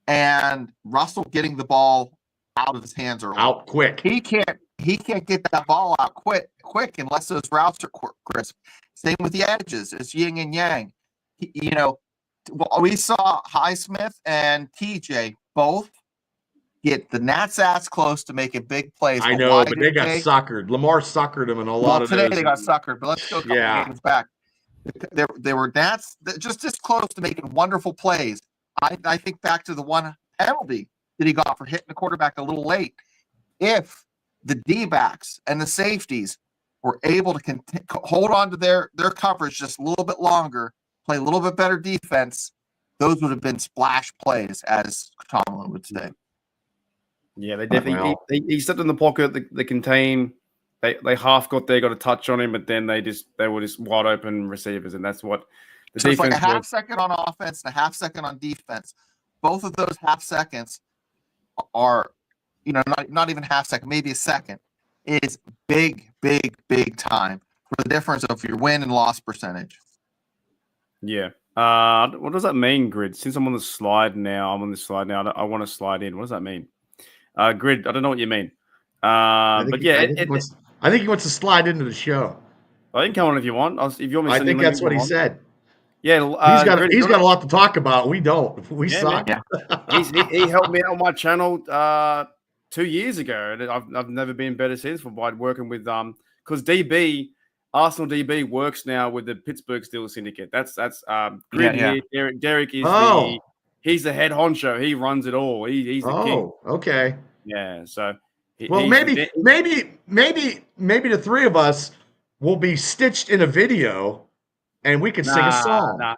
and Russell getting the ball out of his hands early. Out quick. He can't get that ball out quick unless those routes are crisp. Same with the edges. It's yin and yang. We saw Highsmith and TJ both get the Nats ass close to making big plays. I know, but they got suckered. Lamar suckered them in a lot of today those. They got suckered, but let's go a couple games back. There were Nats just this close to making wonderful plays. I think back to the one penalty that he got for hitting the quarterback a little late. If the D-backs and the safeties were able to hold on to their coverage just a little bit longer, play a little bit better defense, those would have been splash plays, as Tomlin would say. Yeah, they definitely. He stepped in the pocket. They contain. They half got there, got a touch on him, but then they were just wide open receivers, and that's what the so defense. It's like a half second on offense and a half second on defense. Both of those half seconds are, not even half second, maybe a second. It's big time for the difference of your win and loss percentage. Yeah. What does that mean, Grid? Since I'm on the slide now, I want to slide in. What does that mean? Grid, I don't know what you mean. I think he wants to slide into the show. I can come on if you want. If you want me to I think that's what he said. Yeah, he's got a lot to talk about. We don't. We suck. Yeah. He helped me out on my channel 2 years ago, and I've never been better since by working with because Arsenal DB works now with the Pittsburgh Steelers syndicate. That's Grid here. Derek is he's the head honcho. He runs it all. He's the king. Okay. Yeah. So maybe the three of us will be stitched in a video, and we can sing a song.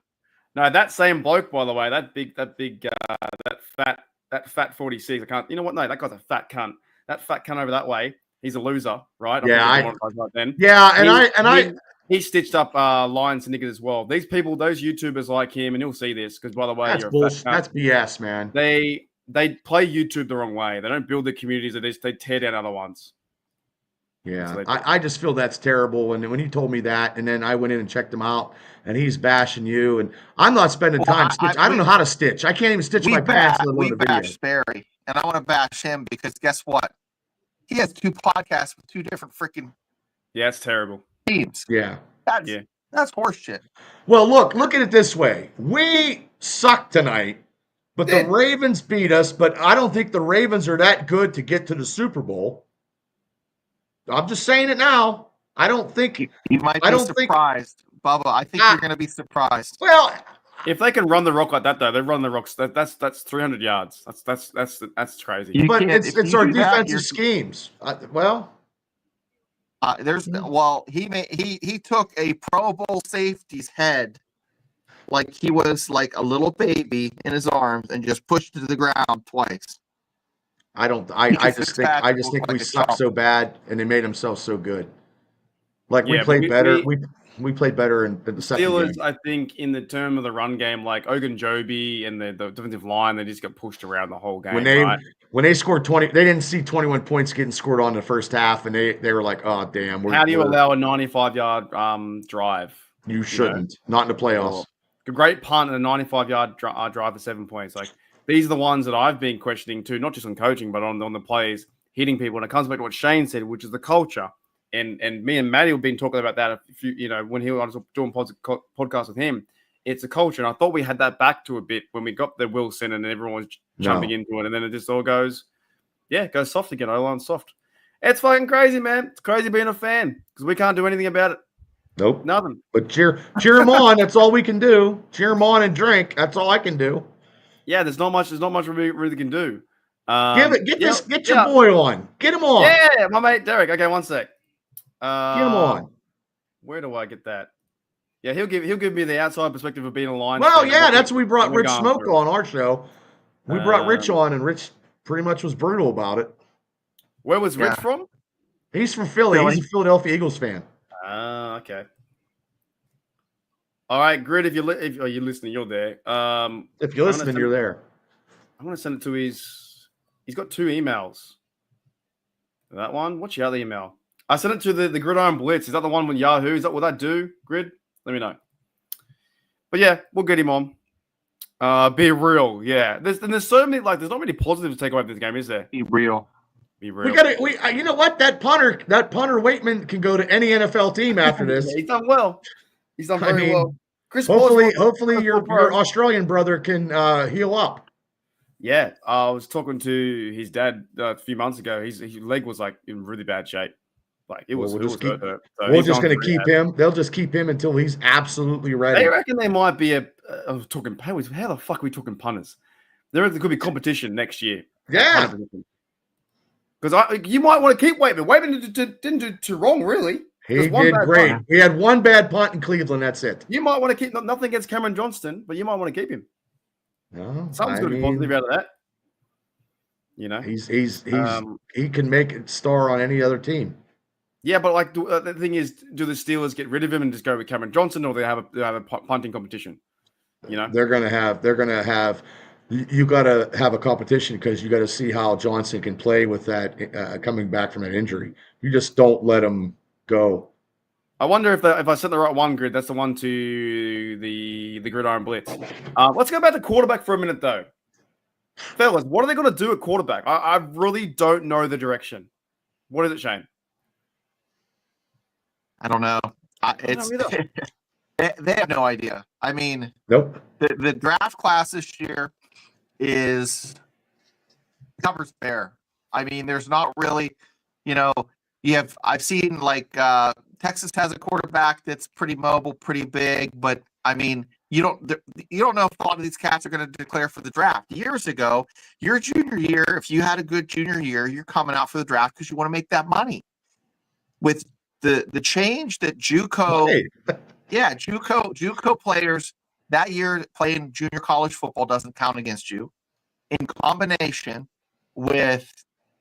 No, that same bloke, by the way, that fat 46. I can't. You know what? No, that guy's a fat cunt. That fat cunt over that way. He's a loser, right? He stitched up Lion Syndicate as well. These people, those YouTubers like him, and you'll see this because, by the way, that's bullshit. That's BS, man. They play YouTube the wrong way. They don't build their communities. They tear down other ones. Yeah, I just feel that's terrible. And when he told me that, and then I went in and checked him out, and he's bashing you, and I'm not spending time stitching. I don't know how to stitch. I can't even stitch my pants. We bash Barry, and I want to bash him because guess what? He has 2 podcasts with 2 different freaking. Yeah, it's terrible. Teams. Yeah. That's horseshit. Well, look at it this way. We sucked tonight, but the Ravens beat us, but I don't think the Ravens are that good to get to the Super Bowl. I'm just saying it now. I don't think you might be surprised, Bubba. I think you're going to be surprised. Well, if they can run the rock like that, though, they run the rocks. That's 300 yards. That's crazy. But it's our defensive schemes. He took a Pro Bowl safety's head like he was like a little baby in his arms and just pushed it to the ground twice. I just think we suck so bad, and they made themselves so good. Like we played better. We played better in the second Steelers, game. I think, in the term of the run game, like Ogunjobi and the defensive line, they just got pushed around the whole game. When they scored 20, they didn't see 21 points getting scored on the first half, and they were like, "Oh, damn!" How do you allow a 95-yard drive? You shouldn't. Not in the playoffs. A great punt and a 95-yard drive for 7 points. Like these are the ones that I've been questioning too, not just on coaching, but on the players hitting people. And it comes back to what Shane said, which is the culture. And me and Matty have been talking about that, when I was doing podcast with him. It's a culture. And I thought we had that back to a bit when we got the Wilson and everyone was jumping into it. And then it just all goes soft again. O-line soft. It's fucking crazy, man. It's crazy being a fan because we can't do anything about it. Nope. Nothing. But cheer them on. That's all we can do. Cheer them on and drink. That's all I can do. Yeah, there's not much we really can do. Get your boy on. Get him on. Yeah, my mate Derek. Okay, one sec. Get him on. Where do I get that? Yeah, he'll give me the outside perspective of being a Lions. Well, yeah, that's what we brought Rich Smoke on our show. We brought Rich on, and Rich pretty much was brutal about it. Where was Rich from? He's from Philly. He's a Philadelphia Eagles fan. Okay. All right, Grid. If you're listening, you're there. If you're listening, you're there. I'm going to send it to his. He's got 2 emails. That one. What's your other email? I sent it to the Gridiron Blitz. Is that the one with Yahoo? Will that do, Grid? Let me know. But yeah, we'll get him on. Be real. Yeah. There's so many, there's not many positives to take away from this game, is there? Be real. Be real. You know what? That punter Waitman can go to any NFL team after this. He's done well. He's done very well. Hopefully your Australian brother can heal up. Yeah, I was talking to his dad a few months ago. His leg was in really bad shape. We'll just going to keep him. They'll just keep him until he's absolutely ready. They reckon there might be I was talking. How the fuck are we talking punters? There could be competition next year. Yeah. Because you might want to keep Waitman. Waitman didn't do too wrong, really. He did great. Punt. He had one bad punt in Cleveland. That's it. You might want to keep nothing against Cameron Johnston, but you might want to keep him. No, something's going to be positive out of that. You know, he can make a star on any other team. Yeah, but the thing is, do the Steelers get rid of him and just go with Cameron Johnston, or they have a punting competition? You know, they're gonna have. You got to have a competition because you got to see how Johnson can play with that coming back from an injury. You just don't let him go. I wonder if I sent the right one, Grid. That's the one to the Gridiron Blitz. Let's go back to quarterback for a minute, though. Fellas, what are they going to do at quarterback? I really don't know the direction. What is it, Shane? I don't know. They have no idea. I mean, nope. The draft class this year covers bare. I mean, there's not really, I've seen Texas has a quarterback that's pretty mobile, pretty big, but I mean, you don't know if a lot of these cats are going to declare for the draft. Years ago, your junior year, if you had a good junior year, you're coming out for the draft because you want to make that money. With the change that JUCO players that year playing junior college football doesn't count against you, in combination with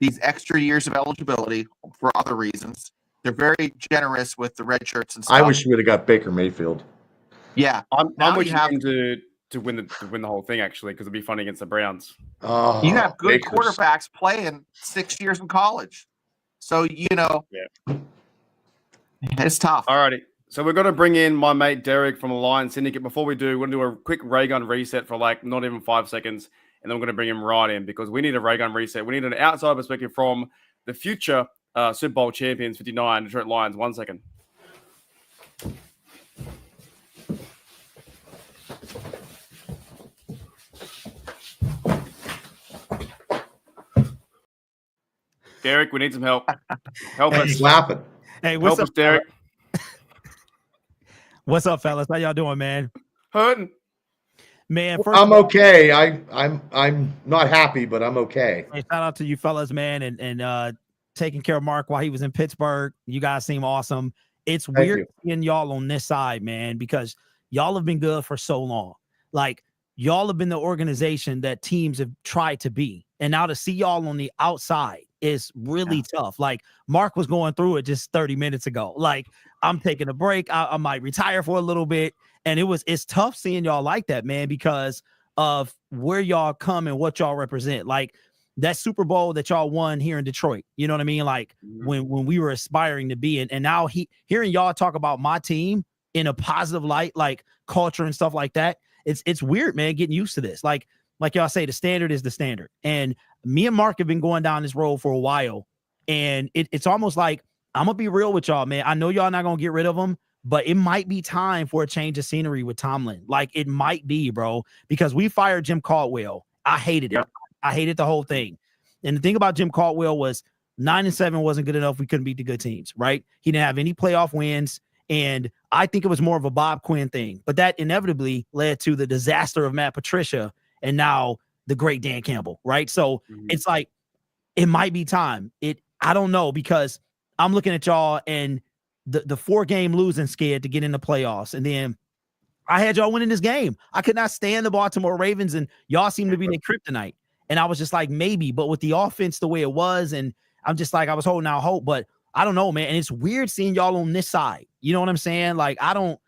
these extra years of eligibility for other reasons. They're very generous with the red shirts and stuff. I wish you would have got Baker Mayfield. Yeah, I'm wishing him to win the whole thing, actually, because it'd be fun against the Browns. Oh, you have good quarterbacks playing 6 years in college, so it's tough. Alrighty, so we're going to bring in my mate Derek from Alliance Syndicate. Before we do, we're going to do a quick ray gun reset for not even 5 seconds, and then we're going to bring him right in because we need a ray gun reset. We need an outside perspective from the future Super Bowl champions, 59 Detroit Lions. 1 second. Derek, we need some help. Help us. Slapping. Hey, what's up, Derek? What's up, fellas? How y'all doing, man? Hurting. Man, I'm okay. I'm not happy, but I'm okay. Hey, shout out to you fellas, man, and taking care of Mark while he was in Pittsburgh. You guys seem awesome. It's weird seeing y'all on this side, man, because y'all have been good for so long. Y'all have been the organization that teams have tried to be. And now to see y'all on the outside is really tough. Mark was going through it just 30 minutes ago. I'm taking a break. I might retire for a little bit. And it's tough seeing y'all like that, man, because of where y'all come and what y'all represent. That Super Bowl that y'all won here in Detroit, you know what I mean? When we were aspiring to be in, and now hearing y'all talk about my team in a positive light, culture and stuff like that. It's weird, man, getting used to this. like y'all say, the standard is the standard. And me and Mark have been going down this road for a while. And it's almost like, I'm going to be real with y'all, man. I know y'all not going to get rid of him, but it might be time for a change of scenery with Tomlin. Like, it might be, bro, because we fired Jim Caldwell. I hated it. I hated the whole thing. And the thing about Jim Caldwell was 9-7 wasn't good enough. We couldn't beat the good teams, right? He didn't have any playoff wins. And I think it was more of a Bob Quinn thing, but that inevitably led to the disaster of Matt Patricia and now the great Dan Campbell, right? So it's like, it might be time. I don't know, because I'm looking at y'all and the 4-game losing scared to get in the playoffs. And then I had y'all winning this game. I could not stand the Baltimore Ravens, and y'all seem to be their kryptonite. And I was just like, maybe, but with the offense the way it was, and I'm just like, I was holding out hope, but I don't know, man. And it's weird seeing y'all on this side. You know what I'm saying? Like, I don't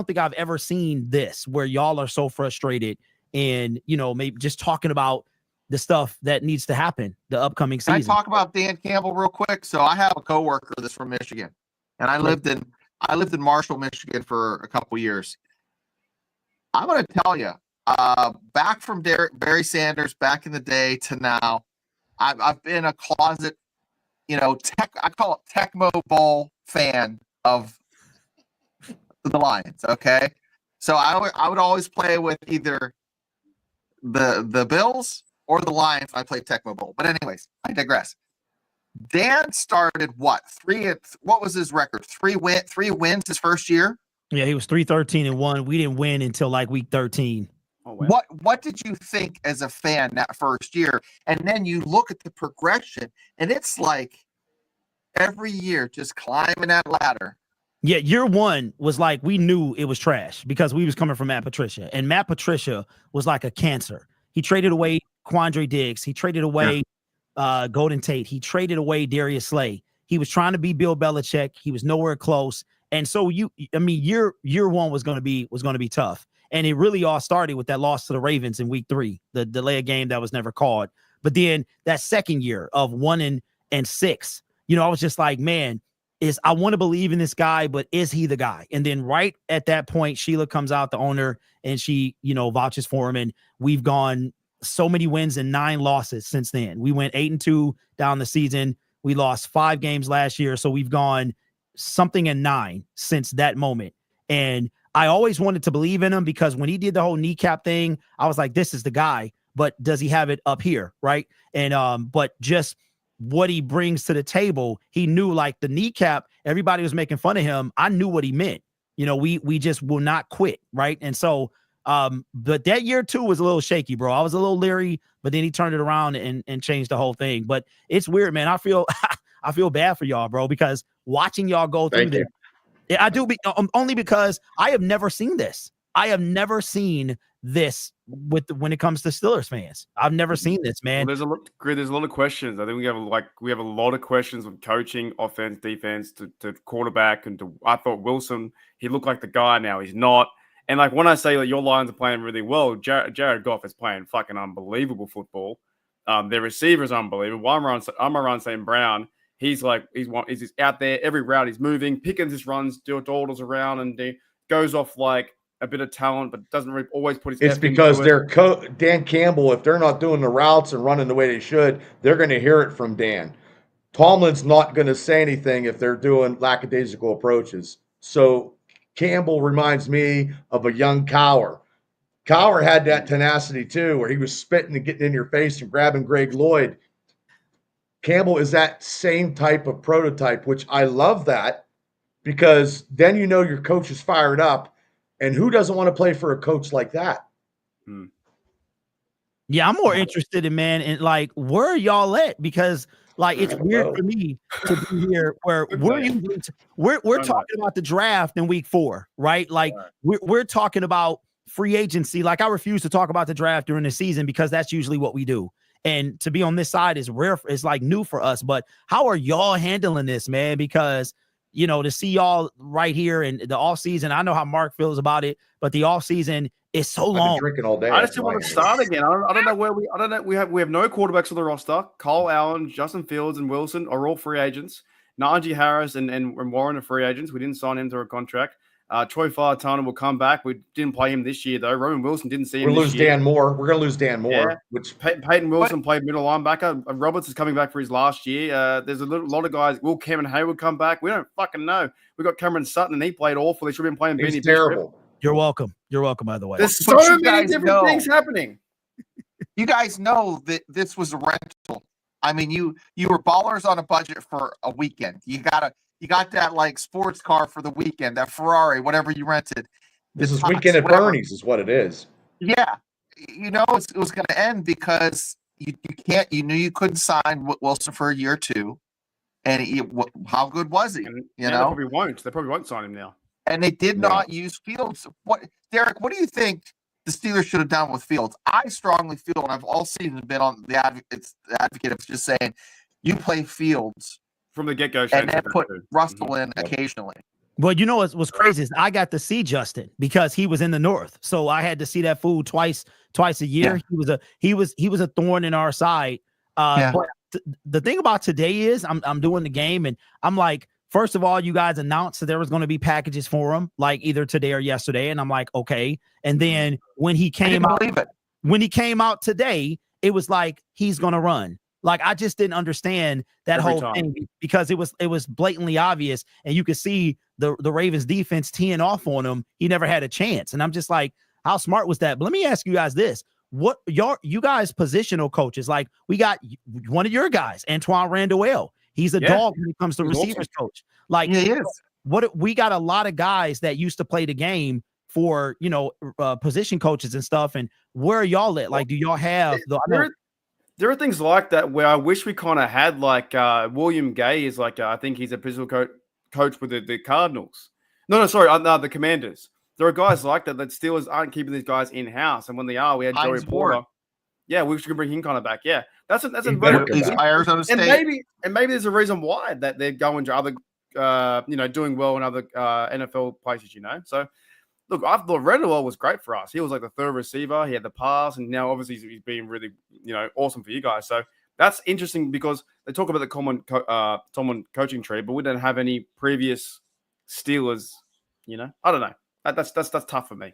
think I've ever seen this where y'all are so frustrated and, you know, maybe just talking about the stuff that needs to happen the upcoming season. Can I talk about Dan Campbell real quick? So I have a coworker that's from Michigan, and I lived in Marshall, Michigan for a couple years. I'm going to tell you, back from Barry Sanders back in the day to now, I've been a closet, you know, I call it Tecmo Bowl fan of the Lions. Okay, so I would always play with either the Bills or the Lions. I played Tecmo Bowl, but anyways, I digress. Dan started what was his record? 3 wins his first year. Yeah, he was 3-13-1. We didn't win until like week 13. Oh, wow. What did you think as a fan that first year? And then you look at the progression, and it's like every year just climbing that ladder. Yeah, year one was like, we knew it was trash because we was coming from Matt Patricia, and Matt Patricia was like a cancer. He traded away Quandre Diggs. He traded away Golden Tate. He traded away Darius Slay. He was trying to be Bill Belichick. He was nowhere close. And so year one was going to be tough. And it really all started with that loss to the Ravens in week 3, the delay of game that was never called. But then that second year of 1-6, you know, I was just like, man, I want to believe in this guy, but is he the guy? And then right at that point, Sheila comes out, the owner, and she, you know, vouches for him. And we've gone so many wins and 9 losses since then. We went 8-2 down the season. We lost 5 games last year. So we've gone something in 9 since that moment. And I always wanted to believe in him because when he did the whole kneecap thing, I was like, this is the guy, but does he have it up here? Right. And, but just what he brings to the table, he knew, like, the kneecap, everybody was making fun of him. I knew what he meant. You know, we just will not quit. Right. And so, but that year 2 was a little shaky, bro. I was a little leery, but then he turned it around and changed the whole thing. But it's weird, man. I feel bad for y'all, bro, because watching y'all go through this, I do, only because I have never seen this. I have never seen this when it comes to Steelers fans. I've never seen this, man. Well, there's a lot of questions. I think we have a lot of questions with coaching, offense, defense, to quarterback, and I thought Wilson, he looked like the guy. Now he's not. And like when I say that your Lions are playing really well, Jared Goff is playing fucking unbelievable football. Their receivers are unbelievable. Amon St. Brown, he's just out there every route. He's moving. Pickens just runs, dawdles around, and he goes off like a bit of talent, but doesn't really always put his. It's because Dan Campbell, if they're not doing the routes and running the way they should, they're going to hear it from Dan. Tomlin's not going to say anything if they're doing lackadaisical approaches. So Campbell reminds me of a young Cowher. Cowher had that tenacity too, where he was spitting and getting in your face and grabbing Greg Lloyd. Campbell is that same type of prototype, which I love that, because then you know your coach is fired up. And who doesn't want to play for a coach like that? Yeah, I'm more interested in, man, and like, where are y'all at? Because like, it's weird for me to be here where we're talking about the draft in week 4, right? Like we're talking about free agency. Like, I refuse to talk about the draft during the season because that's usually what we do. And to be on this side is rare. It's like new for us. But how are y'all handling this, man? Because, you know, to see y'all right here in the offseason, I know how Mark feels about it, but the offseason is so long. I've been drinking all day. I just want to start again. I don't know where I don't know. We have no quarterbacks on the roster. Cole Allen, Justin Fields, and Wilson are all free agents. Najee Harris and Warren are free agents. We didn't sign him to a contract. Troy Falatana will come back. We didn't play him this year, though. Roman Wilson didn't see him We'll this lose year. Dan Moore. We're going to lose Dan Moore. Yeah. Which Peyton Wilson played middle linebacker. Roberts is coming back for his last year. There's a lot of guys. Will Cameron Hayward come back? We don't fucking know. We got Cameron Sutton, and he played awful. He should have been playing Benny terrible. Bishop. You're welcome. You're welcome, by the way. There's so many different things happening. You guys know that this was a rental. I mean, you were ballers on a budget for a weekend. You got that like sports car for the weekend, that Ferrari, whatever you rented. This is weekend at Bernie's, is what it is. Yeah, you know it was going to end because you can't. You knew you couldn't sign Wilson for a year or two, and how good was he? And you know, they probably won't. They probably won't sign him now. And they did not use Fields. Derek? What do you think the Steelers should have done with Fields? I strongly feel, and I've all season been on the advocate of just saying, you play Fields from the get-go, and then put Russell in occasionally. Well, you know what's crazy is I got to see Justin because he was in the North, so I had to see that fool twice a year. Yeah. He was a thorn in our side. But the thing about today is I'm doing the game and I'm like, first of all, you guys announced that there was going to be packages for him, like either today or yesterday, and I'm like, okay. And then when he came out today, it was like he's going to run. Like I just didn't understand that whole thing because it was blatantly obvious, and you could see the Ravens defense teeing off on him. He never had a chance, and I'm just like, how smart was that? But let me ask you guys this: what you guys positional coaches? Like we got one of your guys, Antoine Randall. He's a dog when it comes to receivers coach. Like he is. We got a lot of guys that used to play the game for position coaches and stuff. And where are y'all at? Like, do y'all have There are things like that where I wish we kind of had, like William Gay is like, I think he's a positional coach with the Cardinals. No, the Commanders. There are guys like that Steelers aren't keeping these guys in-house. And when they are, we had Joey Porter. Yeah, we should bring him kind of back. Yeah, that's a very Arizona State. And maybe there's a reason why that they're going to other, doing well in other NFL places, So, look, I thought Redwell was great for us. He was like the third receiver. He had the pass, and now obviously he's been really, awesome for you guys. So that's interesting because they talk about the common coaching tree, but we don't have any previous Steelers. I don't know. That's tough for me.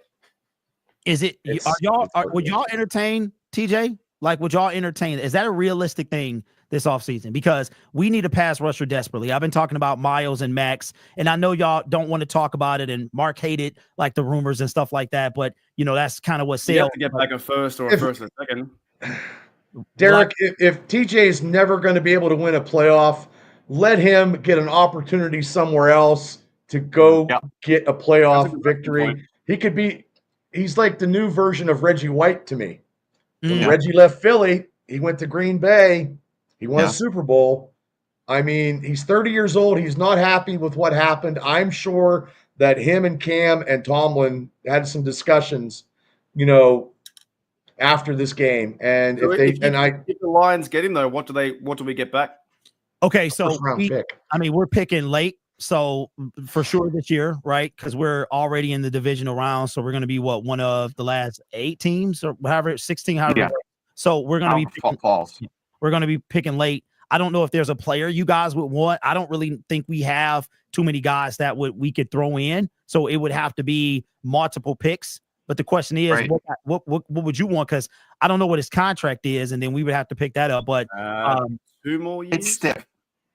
Is it? Would y'all entertain TJ? Like, would y'all entertain? Is that a realistic thing this offseason? Because we need a pass rusher desperately. I've been talking about Miles and Max, and I know y'all don't want to talk about it, and Mark hated like the rumors and stuff like that, but that's kind of what sales. You have to get back a first or a first and a second. Derek, if TJ is never going to be able to win a playoff, let him get an opportunity somewhere else to go get a playoff victory. He's like the new version of Reggie White to me. When Reggie left Philly, he went to Green Bay. He won a Super Bowl. I mean, he's 30 years old. He's not happy with what happened. I'm sure that him and Cam and Tomlin had some discussions, after this game. And if the Lions get him though, what do we get back? Okay, so we're picking late. So for sure this year, right? Because we're already in the divisional round. So we're going to be one of the last 8 teams or however, 16, however. Yeah. So we're going to be picking late. I don't know if there's a player you guys would want. I don't really think we have too many guys that we could throw in. So it would have to be multiple picks. But the question is, what would you want? Because I don't know what his contract is, and then we would have to pick that up. But 2 more years. It's stiff.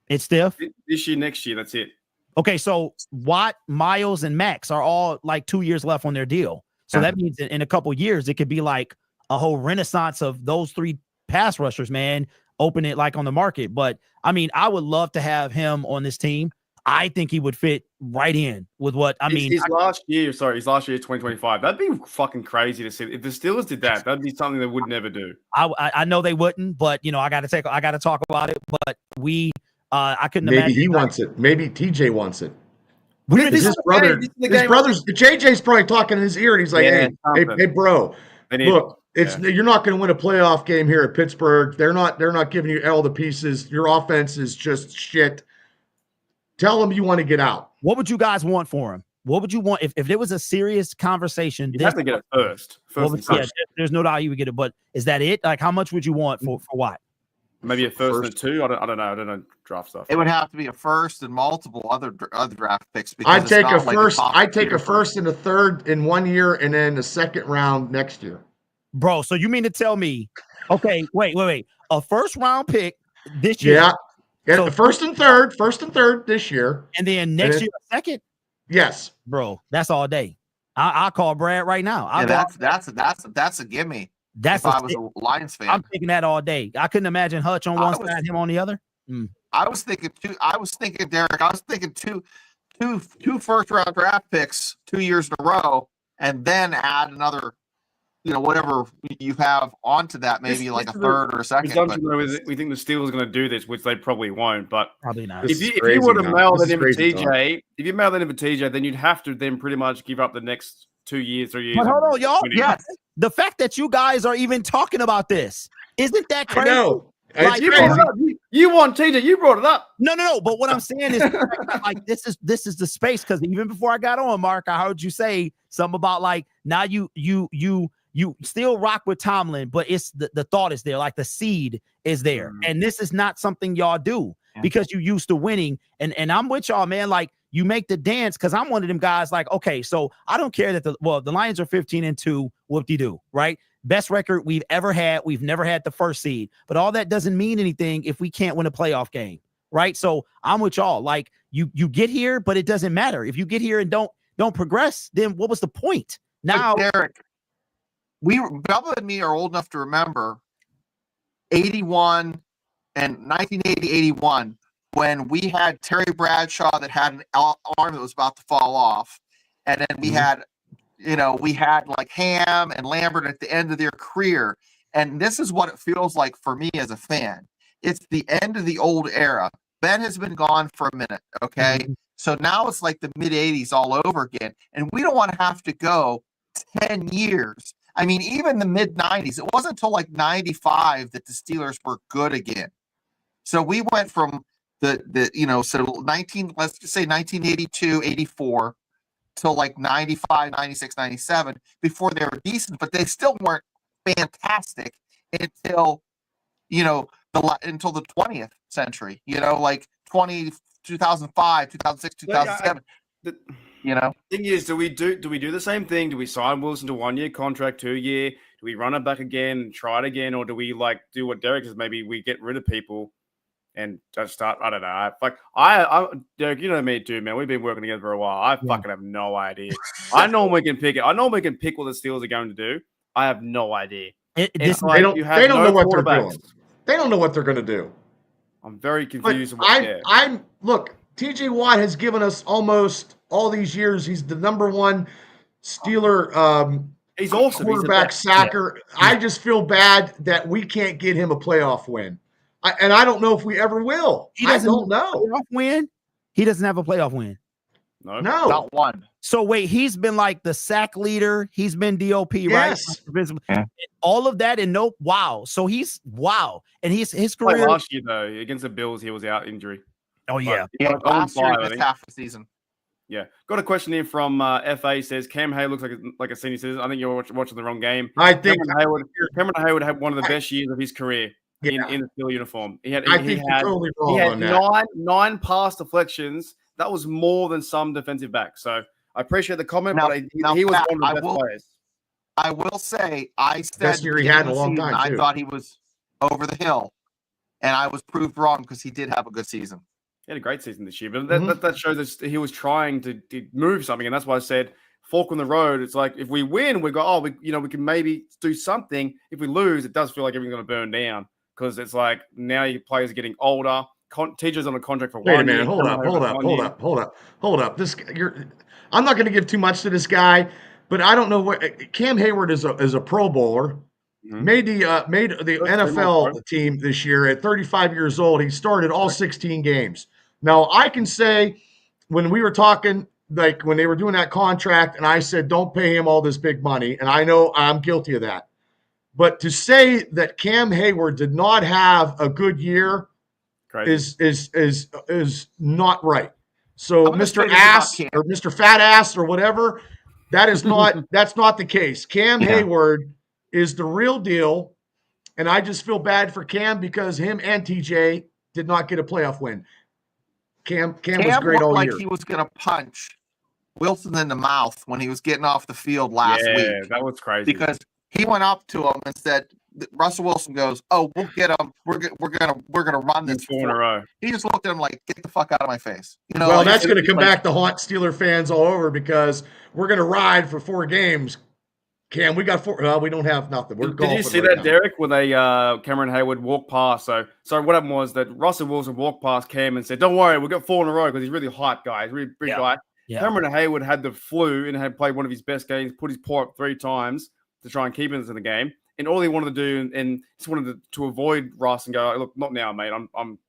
It's stiff. This year, next year, that's it. Okay, so Watt, Miles, and Max are all like 2 years left on their deal. So that means in a couple of years, it could be like a whole renaissance of those 3 pass rushers, man, open it like on the market. But I mean, I would love to have him on this team. I think he would fit right in with what I mean. His last year, 2025. That'd be fucking crazy to see. If the Steelers did that, that'd be something they would never do. I know they wouldn't, but I got to talk about it. But I couldn't imagine. Maybe he wants it. Maybe TJ wants it. His brothers, JJ's probably talking in his ear, and he's like, "Hey, bro, look, you're not going to win a playoff game here at Pittsburgh. They're not giving you all the pieces. Your offense is just shit. Tell them you want to get out." What would you guys want for him? What would you want if there was a serious conversation? You have to get it first. There's no doubt you would get it, but is that it? Like, how much would you want for what? Maybe a first and a 2. I don't know. I don't know draft stuff. It would have to be a first and multiple other draft picks. Because I'd take a like first. I'd take a first and a third in 1 year, and then a second round next year. Bro, so you mean to tell me? Okay, wait. A first round pick this year. Yeah, so, the first and third this year, and then next year a second. Yes, bro, that's all day. I'll call Brad right now. That's a gimme. That's if I was a Lions fan. I'm thinking that all day. I couldn't imagine Hutch on one side, him on the other. I was thinking Derek. I was thinking two first round draft picks 2 years in a row, and then add another, whatever you have onto that, maybe like a third or a second. We think the Steelers are going to do this, which they probably won't. But probably not. If you were to mail that in for TJ, then you'd have to then pretty much give up the next 2 years, 3 years. But hold on, y'all. Yes. The fact that you guys are even talking about this, isn't that crazy? I know. Like, you want TJ, you brought it up. No. But what I'm saying is, like, this is the space, because even before I got on, Mark, I heard you say something about like now you still rock with Tomlin, but it's the thought is there, like the seed is there, and this is not something y'all do because you used to winning. And I'm with y'all, man. Like, you make the dance, because I'm one of them guys. Like, okay, so I don't care that the Lions are 15-2, whoop-de-doo, right? Best record we've ever had. We've never had the first seed, but all that doesn't mean anything if we can't win a playoff game, right? So I'm with y'all. Like, you get here, but it doesn't matter if you get here and don't progress. Then what was the point? Now, Derek, Bubba and me are old enough to remember 81 and 1980-81 when we had Terry Bradshaw that had an arm that was about to fall off, and then we had. We had like Ham and Lambert at the end of their career. And this is what it feels like for me as a fan. It's the end of the old era. Ben has been gone for a minute. Okay. So now it's like the mid 80s all over again. And we don't want to have to go 10 years. I mean, even the mid 90s, it wasn't until like 95 that the Steelers were good again. So we went from let's just say 1982, 84, till like 95, 96, 97 before they were decent, but they still weren't fantastic until, until the 20th century, like 2005, 2006, 2007. The thing is, do we do the same thing? Do we sign Wilson to 1 year contract, 2 year? Do we run it back again and try it again? Or do we like do what Derek says? Maybe we get rid of people and just start. I don't know. I Derek, you know me too, man. We've been working together for a while. I fucking have no idea. I normally can pick it. I normally can pick what the Steelers are going to do. I have no idea. They don't know what they're doing. They don't know what they're going to do. I'm very confused. Look, TJ Watt has given us almost all these years. He's the number one Steeler. He's awesome. Quarterback sacker. Yeah. I just feel bad that we can't get him a playoff win. And I don't know if we ever will. I don't know. Win? He doesn't have a playoff win. No. Not one. So wait, he's been like the sack leader. He's been DOP, right? Yeah. All of that and wow. So he's and his career last year though against the Bills, he was out injury. Oh yeah, last year missed half the season. Yeah, got a question here from FA. Says Cam Hayward looks like a senior citizen. I think you're watching the wrong game. I think Cameron Hayward had one of the best years of his career. In the Steelers uniform, he had totally wrong on that. nine pass deflections. That was more than some defensive backs. So I appreciate the comment, but he was one of the best players. I will say, I said best year he had in a long time. I thought he was over the hill, and I was proved wrong because he did have a good season. He had a great season this year, but that shows that he was trying to move something, and that's why I said fork in the road. It's like if we win, we go, we can maybe do something. If we lose, it does feel like everything's going to burn down. Because it's like now your players are getting older. Teachers on a contract for 1 year. Wait a minute. Hold up. I'm not going to give too much to this guy, but I don't know what Cam Hayward is a Pro Bowler. Mm-hmm. Made the NFL team this year at 35 years old. He started all 16 games. Now I can say when we were talking, like when they were doing that contract, and I said don't pay him all this big money, and I know I'm guilty of that. But to say that Cam Hayward did not have a good year is not right. So Mr. Ass or Mr. Fat Ass or whatever, that's not the case. Cam Hayward is the real deal. And I just feel bad for Cam because him and TJ did not get a playoff win. Cam was great looked all like year. he was going to punch Wilson in the mouth when he was getting off the field last week. That was crazy. Because he went up to him and said, Russell Wilson goes, "Oh, we'll get him. We're gonna run this 4 in a row." He just looked at him like, "Get the fuck out of my face." You know, Well, like, that's going to come like, back to haunt Steeler fans all over because we're going to ride for 4 games. Cam, we got 4. Well, we don't have nothing. We're Did you see right that, now. Derek, when they Cameron Hayward walked past? So what happened was that Russell Wilson walked past Cam and said, "Don't worry, we've got 4 in a row," because he's really hype guy. He's a really big guy. Yeah. Cameron Hayward had the flu and had played one of his best games, put his paw up 3 times to try and keep him in the game. And all he wanted to do, and just wanted to avoid Russ and go, "Look, not now, mate. I'm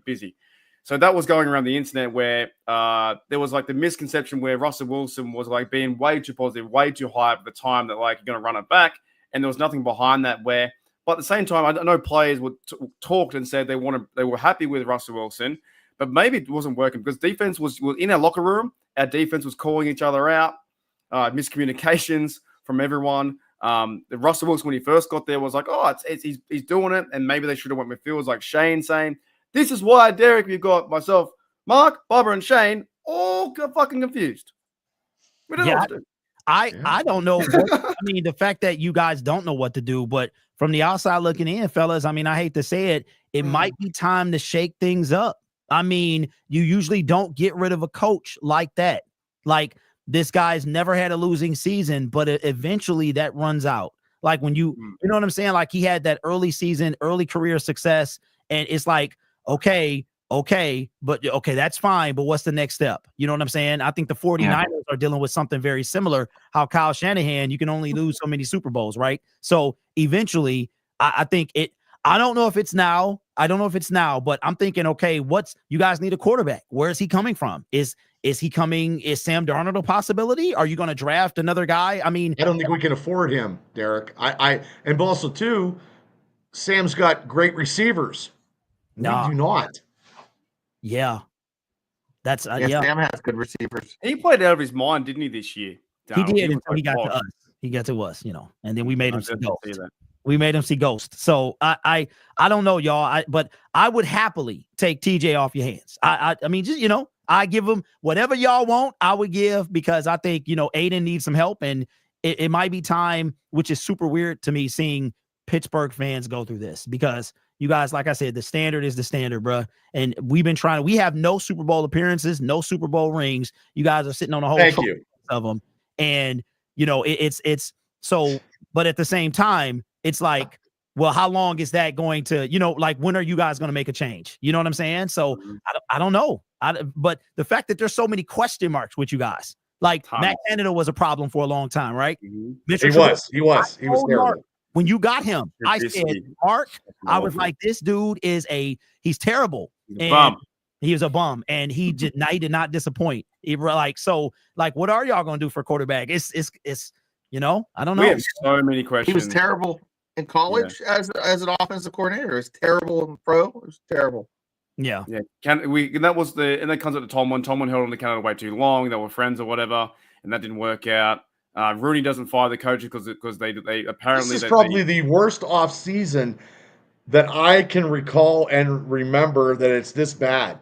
busy." So that was going around the internet where there was like the misconception where Russell Wilson was like being way too positive, way too hype at the time that like you're going to run it back, and there was nothing behind that. But at the same time, I know players would talked and said they were happy with Russell Wilson, but maybe it wasn't working because defense was in our locker room. Our defense was calling each other out, miscommunications from everyone. Russell Wilson, when he first got there, was like, "Oh, he's doing it," and maybe they should have went with Fields, like Shane saying, "This is why, Derek, we've got myself, Mark, Bubba, and Shane all fucking confused." We don't know what to do. I don't know. I mean, the fact that you guys don't know what to do, but from the outside looking in, fellas, I mean, I hate to say it, it might be time to shake things up. I mean, you usually don't get rid of a coach like that. Like, this guy's never had a losing season, but eventually that runs out. Like when you know what I'm saying? Like he had that early season, early career success, and it's like, okay, that's fine, but what's the next step? You know what I'm saying? I think the 49ers are dealing with something very similar. How Kyle Shanahan, you can only lose so many Super Bowls, right? So eventually, I think I don't know if it's now. But I'm thinking, okay, you guys need a quarterback. Where is he coming from? Is he coming? Is Sam Darnold a possibility? Are you going to draft another guy? I mean, I don't think we can afford him, Derek. And also too, Sam's got great receivers. No, we do not. Yeah, that's Sam has good receivers. He played out of his mind, didn't he, this year? He did until he got to us. He got to us, and then we made him see ghost. We made him see ghost. So I don't know, y'all. But I would happily take TJ off your hands. I mean, just I give him whatever y'all want. I would give, because I think Aiden needs some help, and it might be time, which is super weird to me seeing Pittsburgh fans go through this, because you guys, like I said, the standard is the standard, bro. And we have no Super Bowl appearances, no Super Bowl rings. You guys are sitting on a whole of them. And, it's so, but at the same time, it's like, well, how long is that going to, like, when are you guys going to make a change? You know what I'm saying? So I don't know. But the fact that there's so many question marks with you guys, like Matt Canada was a problem for a long time, right? He was terrible. Mark, when you got him, I said, Mark, I was like, this dude he's terrible. He was a bum, and he did not disappoint. What are y'all gonna do for quarterback? It's I don't know. We have so many questions. He was terrible in college as an offensive coordinator. It was terrible in pro. It was terrible. Yeah. And that was and that comes at the Tomlin. Tomlin held on to Canada way too long. They were friends or whatever, and that didn't work out. Rooney doesn't fire the coaches because they apparently. This is probably the worst off season that I can recall and remember that it's this bad.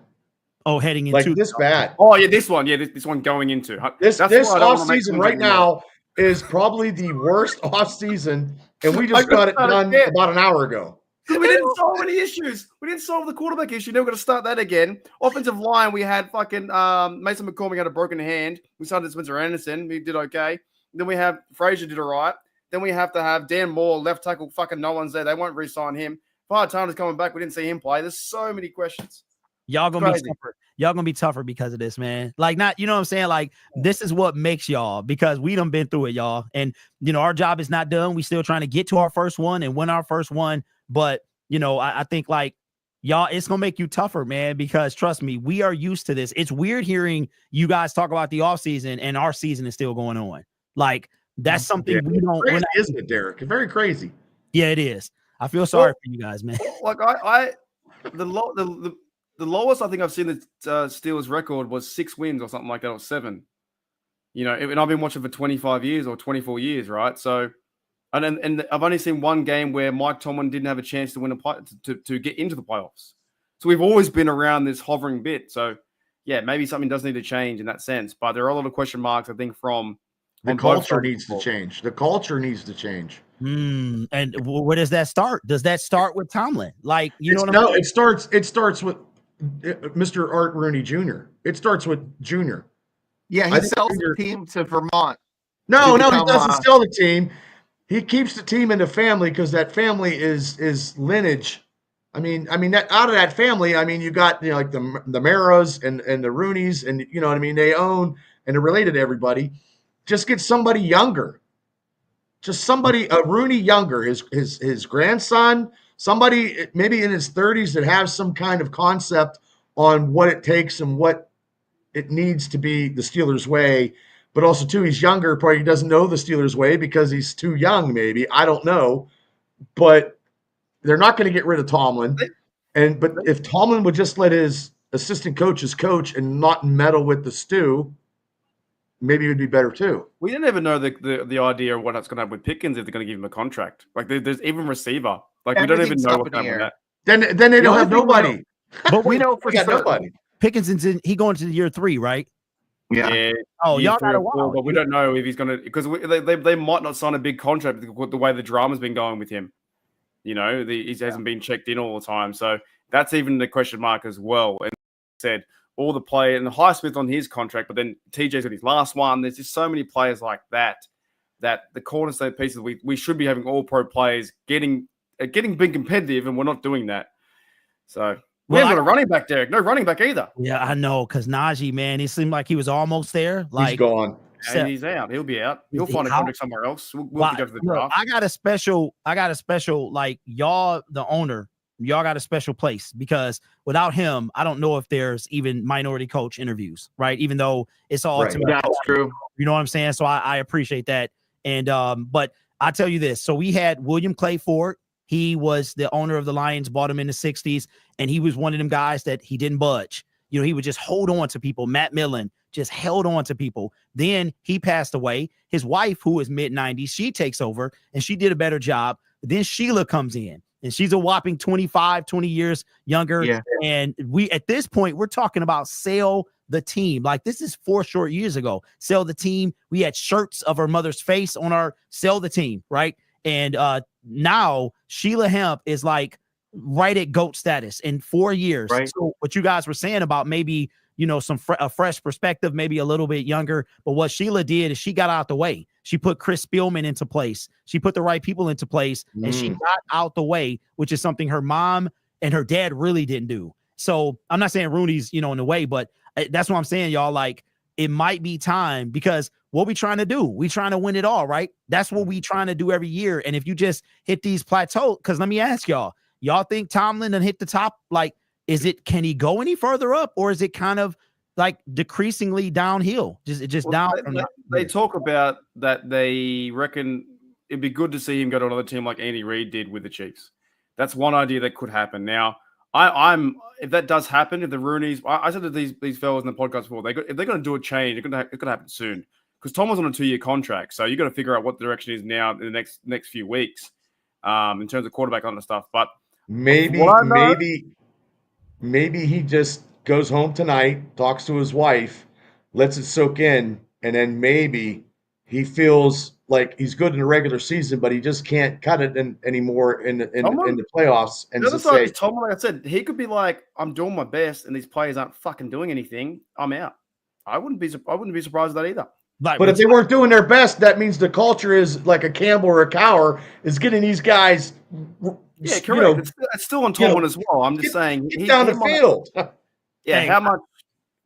Oh, heading into this bad. Oh yeah, this one. Yeah, this one going into this off season right now is probably the worst off season, and we just got it done about an hour ago. We didn't solve any issues. We didn't solve the quarterback issue. Now we're going to start that again. Offensive line, we had fucking Mason McCormick had a broken hand. We started Spencer Anderson. He did okay. Then we have Frazier did all right. Then we have to have Dan Moore, left tackle. Fucking no one's there. They won't re-sign him. Fire Turner's coming back. We didn't see him play. There's so many questions. Y'all gonna be tougher. Y'all gonna be tougher because of this, man. Like, not, you know what I'm saying? Like, this is what makes y'all, because we done been through it, y'all. And our job is not done. We still trying to get to our first one and win our first one. But I think, like, y'all, it's gonna make you tougher, man, because trust me, we are used to this. It's weird hearing you guys talk about the offseason and our season is still going on. Like, that's something we don't. Crazy, isn't it, Derek? Very crazy. Yeah, it is. I feel sorry for you guys, man. Like the lowest I think I've seen the Steelers record was 6 wins or something like that, or 7. And I've been watching for 25 years or 24 years, right? So And I've only seen one game where Mike Tomlin didn't have a chance to win to get into the playoffs. So we've always been around this hovering bit. So yeah, maybe something does need to change in that sense. But there are a lot of question marks, I think, from the culture needs to change. The culture needs to change. And where does that start? Does that start with Tomlin? Like, you know what I mean? It starts with Mr. Art Rooney Jr. It starts with Junior. Yeah, he sells the team to Vermont. No, he doesn't sell the team. He keeps the team in the family because that family is lineage. I mean that out of that family, I mean, you got like the Maras and the Rooneys, and you know what I mean. They own and they're related to everybody. Just get somebody younger. Just somebody, a Rooney younger, his grandson, somebody maybe in his 30s that has some kind of concept on what it takes and what it needs to be the Steelers' way. But also, too, he's younger. Probably doesn't know the Steelers' way because he's too young, maybe. I don't know. But they're not going to get rid of Tomlin. But if Tomlin would just let his assistant coaches coach and not meddle with the stew, maybe it would be better too. We didn't even know the idea of what's going to happen with Pickens if they're going to give him a contract. Like there's even receiver. Like we don't even know what's happening with that. Then they don't have nobody. But we know for sure. Nobody. Pickens he going to year 3, right? Yeah. Oh, y'all got a while. But we don't know if he's going to, because they might not sign a big contract with the way the drama's been going with him. You know, he hasn't been checked in all the time. So that's even the question mark as well. And said all the players, and Highsmith on his contract, but then TJ's got his last one. There's just so many players like that the cornerstone pieces, we should be having all pro players getting being competitive, and we're not doing that. So we haven't got a running back, Derek. No running back either. Yeah, I know, because Najee, man, it seemed like he was almost there. Like he's gone. And he's out. He'll be out. He'll find a contract somewhere else. We'll go to the draft. I got a special, like y'all, the owner, y'all got a special place, because without him, I don't know if there's even minority coach interviews, right? Even though it's all right. That's true. You know what I'm saying? So I appreciate that. And but I tell you this. So we had William Clay Ford. He was the owner of the Lions, bought him in the 60s, and he was one of them guys that he didn't budge. You know, he would just hold on to people. Matt Millen just held on to people. Then he passed away. His wife, who is mid-90s, she takes over, and she did a better job. Then Sheila comes in, and she's a whopping 20 years younger. Yeah. And we, at this point, we're talking about sell the team. Like, this is 4 short years ago. Sell the team. We had shirts of her mother's face on our sell the team, right? And now Sheila Hemp is like right at GOAT status in 4 years. Right. So what you guys were saying about maybe, you know, a fresh perspective, maybe a little bit younger. But what Sheila did is she got out the way. She put Chris Spielman into place. She put the right people into place, and she got out the way, which is something her mom and her dad really didn't do. So I'm not saying Rooney's, you know, in the way, but that's what I'm saying, y'all. Like, it might be time, because what we trying to do? We trying to win it all, right? That's what we trying to do every year. And if you just hit these plateaus, because let me ask y'all think Tomlin done hit the top? Like, can he go any further up, or is it kind of like decreasingly downhill? Just down. They talk about that. They reckon it'd be good to see him go to another team like Andy Reid did with the Chiefs. That's one idea that could happen. Now, I'm if that does happen, if the Rooneys, I said to these fellas in the podcast before, if they're going to do a change, it could happen soon, because Tom was on a 2-year contract, so you got to figure out what the direction is now in the next few weeks, in terms of quarterback kind of stuff. But maybe he just goes home tonight, talks to his wife, lets it soak in, and then maybe he feels like he's good in the regular season, but he just can't cut it anymore in the playoffs. And the other side is Tom, like I said, he could be like, I'm doing my best, and these players aren't fucking doing anything. I'm out. I wouldn't be surprised at that either. But if they weren't doing their best, that means the culture is like a Campbell or a Cower is getting these guys. Yeah, correct. You know, it's still on Tomlin as well. I'm just saying, he's down the field. Yeah, how much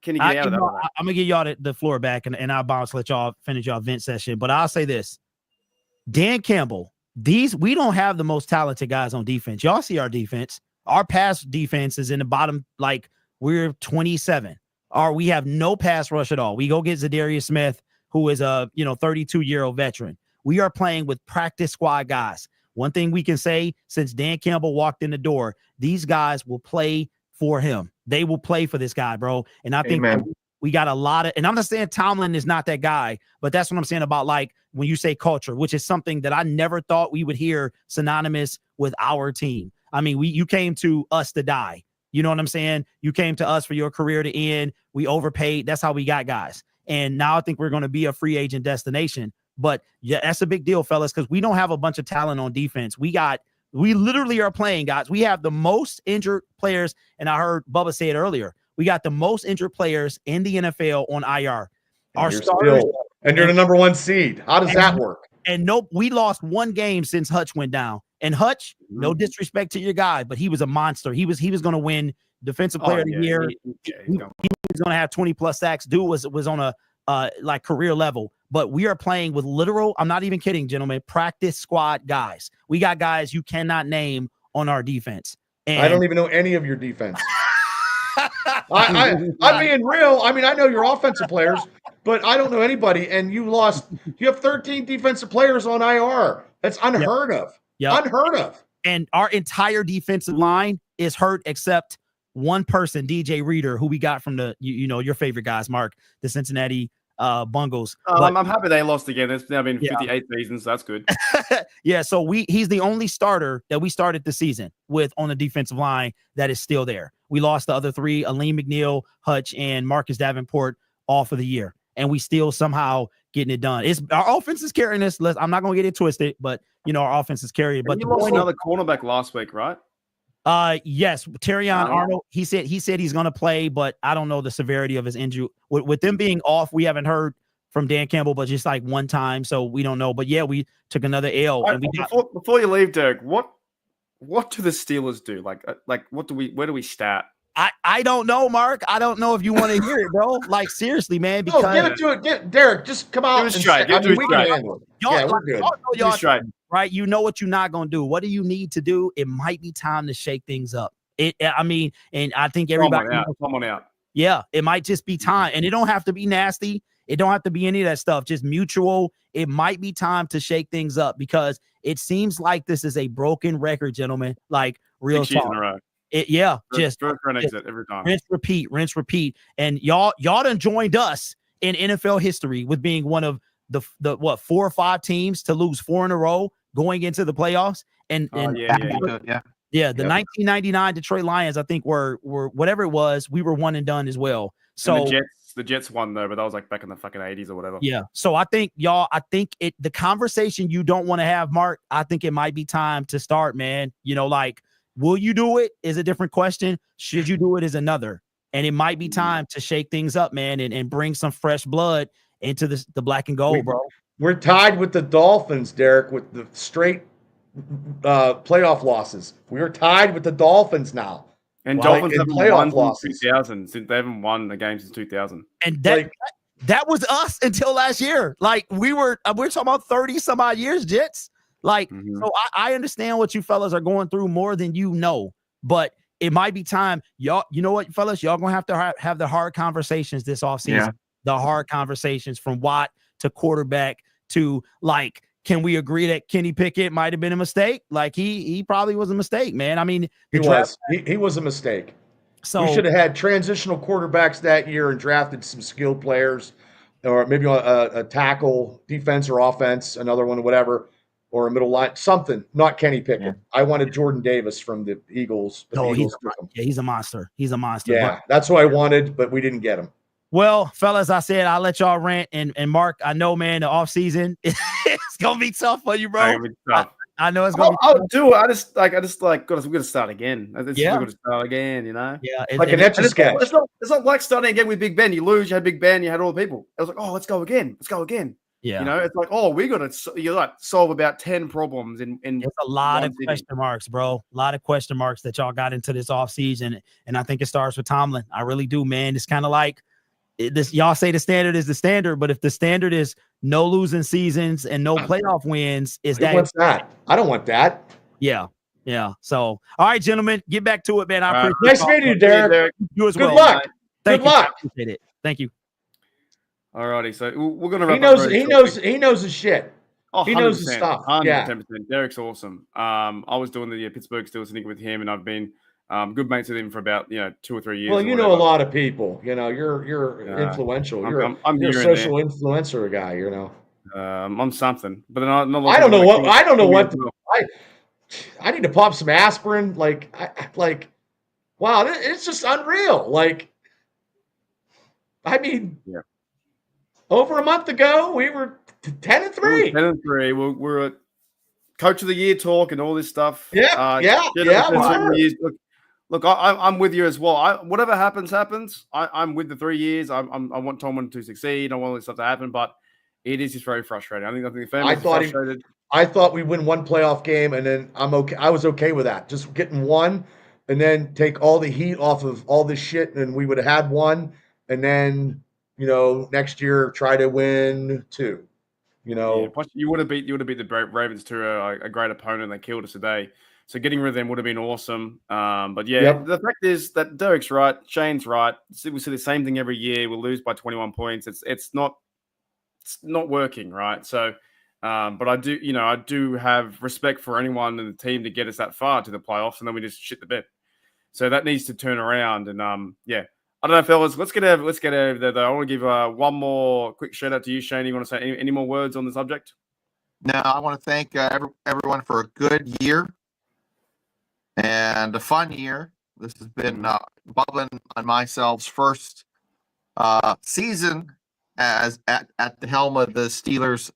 can he get out of that? I'm gonna give y'all the floor back, and I'll bounce, let y'all finish y'all vent session. But I'll say this: Dan Campbell, we don't have the most talented guys on defense. Y'all see our defense. Our pass defense is in the bottom, like we're 27. We have no pass rush at all. We go get Zadarius Smith, who is a 32-year-old veteran. We are playing with practice squad guys. One thing we can say, since Dan Campbell walked in the door, these guys will play for him. They will play for this guy, bro. And I think We got a lot of, and I'm not saying Tomlin is not that guy, but that's what I'm saying about like when you say culture, which is something that I never thought we would hear synonymous with our team. I mean, you came to us to die. You know what I'm saying? You came to us for your career to end. We overpaid. That's how we got guys. And now I think we're going to be a free agent destination. But yeah, that's a big deal, fellas, because we don't have a bunch of talent on defense. We literally are playing, guys. We have the most injured players. And I heard Bubba say it earlier. We got the most injured players in the NFL on IR. And you're the number 1 seed. How does that work? And we lost 1 game since Hutch went down. And Hutch, no disrespect to your guy, but he was a monster. He was going to win Defensive Player of the Year. He was going to have 20+ sacks. Dude was on a like career level. But we are playing with literal, I'm not even kidding, gentlemen, practice squad guys. We got guys you cannot name on our defense. And I don't even know any of your defense. I'm being real. I mean, I know your offensive players, but I don't know anybody. And you have 13 defensive players on IR. That's unheard of. Yep. Unheard of. And our entire defensive line is hurt except one person, DJ Reader, who we got from the, your favorite guys, Mark, the Cincinnati Bungles. I'm happy they lost again. It's now been 58 seasons. So that's good. Yeah. So he's the only starter that we started the season with on the defensive line that is still there. We lost the other 3, Aleem McNeil, Hutch, and Marcus Davenport all for the year. And we still somehow getting it done. Our offense is carrying us. I'm not going to get it twisted, but our offense is carrying. But you lost another cornerback last week, right? Yes, Terrion Arnold. He said he's going to play, but I don't know the severity of his injury. With them being off, we haven't heard from Dan Campbell, but just like one time, so we don't know. But yeah, we took another L. And before you leave, Derek, what do the Steelers do? Like where do we start? I don't know, Mark. I don't know if you want to hear it, bro. Like seriously, man. Because give it to it. Derek, just come out. We can handle it. Yeah, we're good. Y'all, right? You know what you're not gonna do. What do you need to do? It might be time to shake things up. And I think everybody. Come on out. Yeah, it might just be time, and it don't have to be nasty. It don't have to be any of that stuff. Just mutual. It might be time to shake things up because it seems like this is a broken record, gentlemen. Like real talk. Just exit every time. Rinse, repeat. And y'all done joined us in NFL history with being one of the 4 or 5 teams to lose 4 in a row going into the playoffs. And the 1999 Detroit Lions, I think were whatever it was, we were one and done as well. So and the Jets won though, but that was like back in the fucking 80s or whatever. Yeah. So I think the conversation you don't want to have, Mark, I think it might be time to start, man. Will you do it is a different question. Should you do it is another. And it might be time to shake things up, man, and bring some fresh blood into the black and gold, bro. We're tied with the Dolphins, Derek, with the straight playoff losses. We are tied with the Dolphins now. And Dolphins haven't won since 2000. Since they haven't won a game since 2000. And that was us until last year. Like we're talking about 30 some odd years, Jets. Like, so I understand what you fellas are going through more than you know, but it might be time. Y'all, you know what, fellas, y'all gonna have to have the hard conversations this offseason. Yeah. The hard conversations from Watt to quarterback to like, can we agree that Kenny Pickett might have been a mistake? Like he probably was a mistake, man. I mean, he was a mistake. So we should have had transitional quarterbacks that year and drafted some skilled players, or maybe a tackle, defense or offense, another one, whatever. Or a middle line, something, not Kenny Pickett. Yeah. I wanted Jordan Davis from the Eagles. He's a monster. He's a monster. Yeah, that's what I wanted, but we didn't get him. Well, fellas, I said I'll let y'all rant. And Mark, I know, man, the offseason, it's going to be tough for you, bro. I know it's going to be tough. I'll do it. I just we're going to start again. We're going to start again, Yeah. Like an Etch-a-Sketch. It's not like starting again with Big Ben. You lose, you had Big Ben, you had all the people. It was like, let's go again. Yeah. It's like, we got to solve about 10 problems in it's a lot of question marks, bro. A lot of question marks that y'all got into this offseason. And I think it starts with Tomlin. I really do, man. It's kind of like this. Y'all say the standard is the standard, but if the standard is no losing seasons and no playoff wins, what's that? I don't want that. Yeah. Yeah. So, all right, gentlemen, get back to it, man. I appreciate Nice meeting you, Derek. You as well. Good luck. Good luck. I appreciate it. Thank you. All righty, so we're gonna. He knows his shit. He knows his stuff. 110%. Derek's awesome. I was doing the Pittsburgh Steelers thing with him, and I've been Good mates with him for about 2 or 3 years. Well, you know a lot of people. You're influential. I'm you're a here and social influencer guy. I'm something, but then not I don't know what. I don't know what. well. I need to pop some aspirin. Wow, it's just unreal. Over a month ago, we were 10-3. 10-3. We're at Coach of the Year talk and all this stuff. Yeah. Look, I'm with you as well. Whatever happens. I'm with the 3 years. I want Tomlin to succeed. I want all this stuff to happen, but it is just very frustrating. I think the fans are frustrated. I thought we'd win one playoff game, and then I'm okay. I was okay with that. Just getting one, and then take all the heat off of all this shit, and we would have had one, and then next year try to win two. Plus you would have beat the Ravens to a great opponent. They killed us today, so getting rid of them would have been awesome. But The fact is that Derek's right, Shane's right. We see the same thing every year. We'll lose by 21 points. It's not working, right? So. But I do have respect for anyone in the team to get us that far to the playoffs, and then we just shit the bed. So that needs to turn around. And I don't know, fellas. Let's get over there. Though. I want to give one more quick shout out to you, Shane. You want to say any more words on the subject? No, I want to thank everyone for a good year and a fun year. This has been Bubbling on myself's first season as at the helm of the Steelers.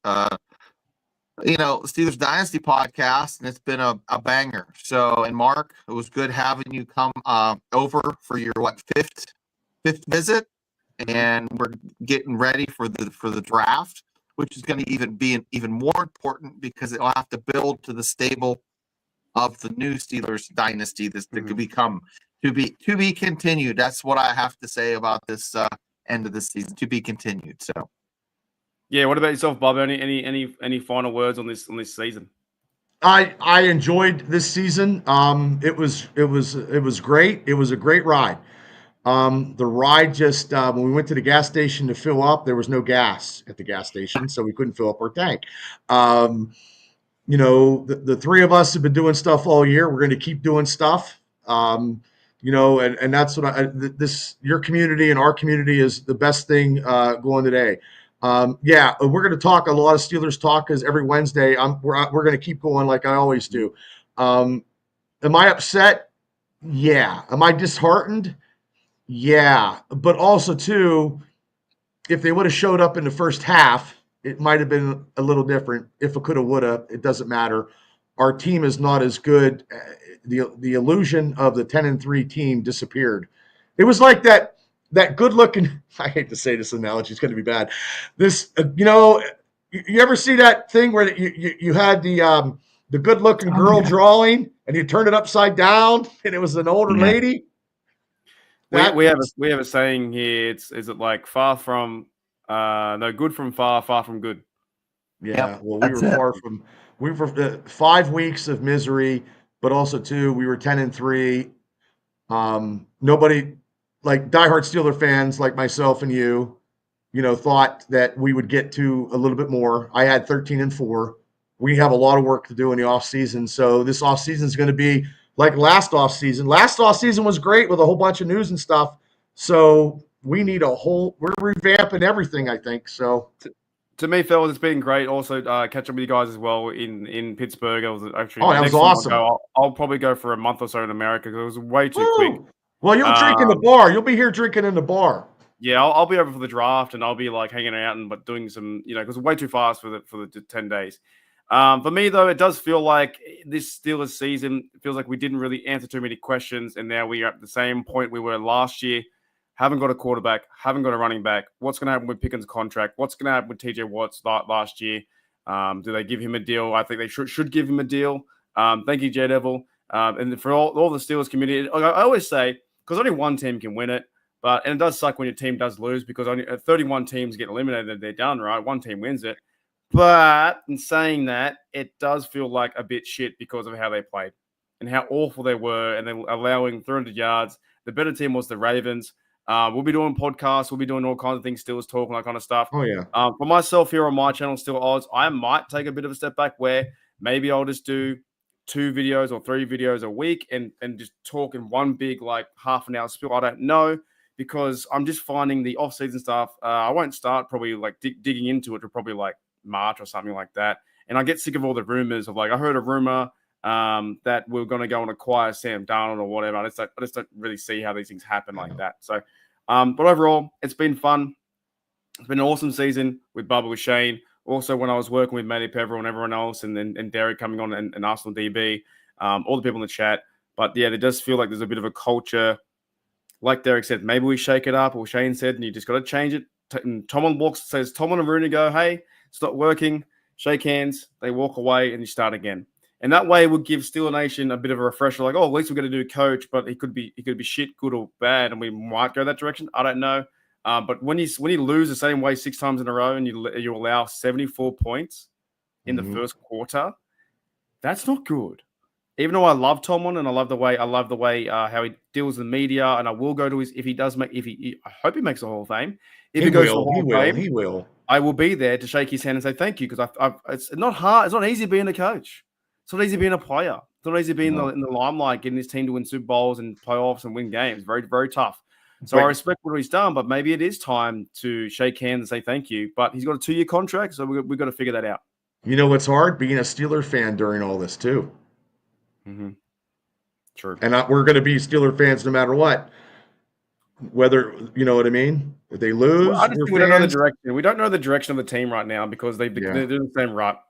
Steelers Dynasty podcast, and it's been a banger. So, and Mark, it was good having you come over for your fifth visit, and we're getting ready for the draft, which is going to be even more important because it'll have to build to the stable of the new Steelers Dynasty. This could become to be continued. That's what I have to say about this end of the season. To be continued. So. Yeah, what about yourself, Bob? Any final words on this season? I enjoyed this season. It was great. It was a great ride. The ride just when we went to the gas station to fill up, there was no gas at the gas station, so we couldn't fill up our tank. The three of us have been doing stuff all year. We're going to keep doing stuff. And that's what your community and our community is the best thing going today. We're going to talk a lot of Steelers talk because every Wednesday we're going to keep going like I always do. Am I upset? Yeah. Am I disheartened? Yeah. But also too, if they would have showed up in the first half, it might have been a little different. If it could have, would have, it doesn't matter. Our team is not as good. The illusion of the 10-3 team disappeared. It was like that good looking, I hate to say this analogy, it's going to be bad. This, you ever see that thing where you had the good looking girl drawing and you turn it upside down and it was an older lady? We have a saying here. Is it like far from, good from far from good? Yeah. Yep, well, we were 5 weeks of misery, but also too, we were 10-3. Nobody, like diehard Steeler fans like myself and you, thought that we would get to a little bit more. I had 13-4. We have a lot of work to do in the offseason. So this offseason is going to be like last offseason. Last offseason was great with a whole bunch of news and stuff. So we need we're revamping everything, I think. So to me, fellas, it's been great. Also, catch up with you guys as well in Pittsburgh. I was actually that was awesome. I'll probably go for a month or so in America because it was way too quick. Well, you'll drink in the bar. You'll be here drinking in the bar. Yeah, I'll be over for the draft and I'll be like hanging out but doing some, because it's way too fast for the 10 days. For me though, it does feel like this Steelers season feels like we didn't really answer too many questions, and now we are at the same point we were last year. Haven't got a quarterback, haven't got a running back. What's going to happen with Pickens' contract? What's going to happen with TJ Watt's last year? Do they give him a deal? I think they should give him a deal. Thank you, J Devil. And for all the Steelers community, I always say, because only one team can win it, and it does suck when your team does lose because only 31 teams get eliminated. They're done, right? One team wins it. But in saying that, it does feel like a bit shit because of how they played and how awful they were, and they're allowing 300 yards. The better team was the Ravens. We'll be doing podcasts. We'll be doing all kinds of things, Steelers talk and that kind of stuff. Oh, yeah. For myself here on my channel, Still Odds, I might take a bit of a step back where maybe I'll just do 2 videos or 3 videos a week and just talk in one big like half an hour spiel? I don't know, because I'm just finding the off-season stuff. I won't start probably like digging into it to probably like March or something like that. And I get sick of all the rumors of like, I heard a rumor that we're going to go and acquire Sam Darnold or whatever. I just don't really see how these things happen like that. So, but overall, it's been fun. It's been an awesome season with Bubba, with Shane. Also, when I was working with Matty Peverill and everyone else, and Derek coming on and Arsenal DB, all the people in the chat. But yeah, it does feel like there's a bit of a culture. Like Derek said, maybe we shake it up, or Shane said, and you just got to change it. And Tomlin says, Tomlin and Rooney go, hey, it's not working. Shake hands. They walk away, and you start again. And that way would give Steeler Nation a bit of a refresher, like, oh, at least we're going to do coach, but he could be shit, good or bad, and we might go that direction. I don't know. But when you lose the same way 6 times in a row and you allow 74 points in the first quarter, that's not good. Even though I love Tomlin and I love the way how he deals with the media, and I will go to I hope he makes the Hall of Fame. If he goes to the Hall of Fame, he will. I will be there to shake his hand and say thank you, because it's not hard. It's not easy being a coach. It's not easy being a player. It's not easy being in the limelight, getting his team to win Super Bowls and playoffs and win games. Very, very tough. So I respect what he's done, but maybe it is time to shake hands and say thank you. But he's got a 2-year contract, so we've got to figure that out. You know what's hard? Being a Steeler fan during all this too. Mm-hmm. True. And we're going to be Steeler fans no matter what. Whether, you know what I mean? If they lose, I just think we don't know the direction. We don't know the direction of the team right now, because they're doing the same rut.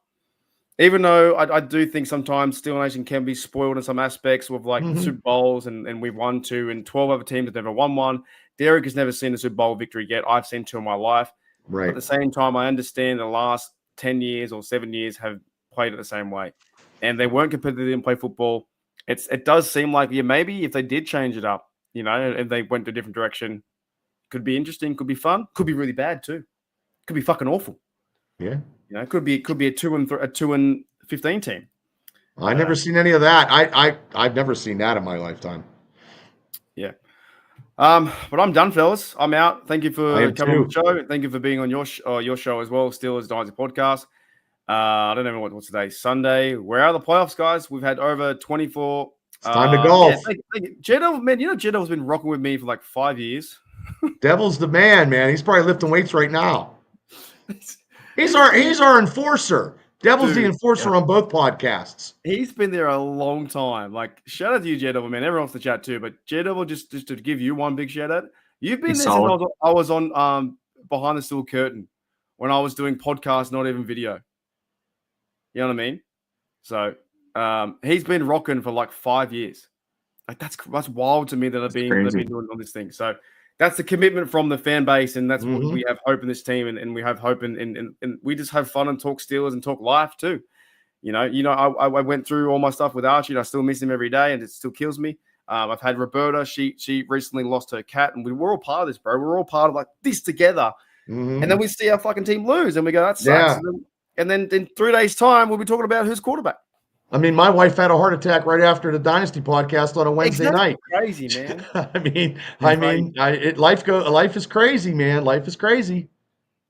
Even though I do think sometimes Steeler Nation can be spoiled in some aspects with like the Super Bowls, and we've won 2, and 12 other teams have never won one. Derek has never seen a Super Bowl victory yet. I've seen 2 in my life. Right. But at the same time, I understand the last 10 years or 7 years have played it the same way. And they weren't competitive, they didn't play football. It does seem like, maybe if they did change it up, if they went to a different direction, could be interesting, could be fun, could be really bad too. Could be fucking awful. Yeah. It could be a 2-15 team. I've never seen any of that. I've never seen that in my lifetime. Yeah. But I'm done, fellas. I'm out. Thank you for coming on the show. Thank you for being on your show as well, Steelers Dynasty Podcast. I don't know what's today, Sunday. We're out of the playoffs, guys. We've had over 24. It's time to golf. Yeah, thank you. Jedel, man, Jedel's been rocking with me for like 5 years. Devil's the man. He's probably lifting weights right now. He's our enforcer. Devil's the enforcer on both podcasts. He's been there a long time. Like, shout out to you, Jedel, man. Everyone else in the chat too. But Jedel, just to give you one big shout out. You've been there since I was on Behind the Steel Curtain when I was doing podcasts, not even video. You know what I mean? So he's been rocking for like 5 years. Like that's wild to me that I've been doing on this thing. So that's the commitment from the fan base, and that's what we have hope in this team, and we have hope in we just have fun and talk Steelers and talk life too. I went through all my stuff with Archie, and I still miss him every day, and it still kills me. I've had Roberta. She recently lost her cat, and we're all part of this, bro. We're all part of like this together. And then we see our fucking team lose, and we go, that sucks. Yeah. And then in 3 days' time, we'll be talking about who's quarterback. I mean, my wife had a heart attack right after the Dynasty podcast on a Wednesday night. Crazy, man. Life is crazy, man. Life is crazy.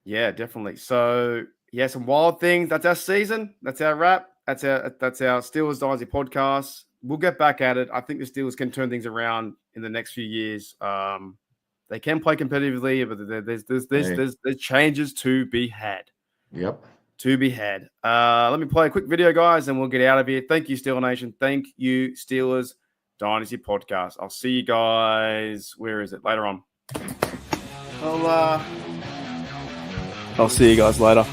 Yeah, definitely. So, yeah, some wild things. That's our season. That's our wrap. That's our Steelers Dynasty podcast. We'll get back at it. I think the Steelers can turn things around in the next few years. They can play competitively, but there's changes to be had. Yep. To be had. Let me play a quick video, guys, and we'll get out of here. Thank you, Steeler Nation. Thank you, Steelers Dynasty Podcast. I'll see you guys. Where is it? Later on. I'll see you guys later.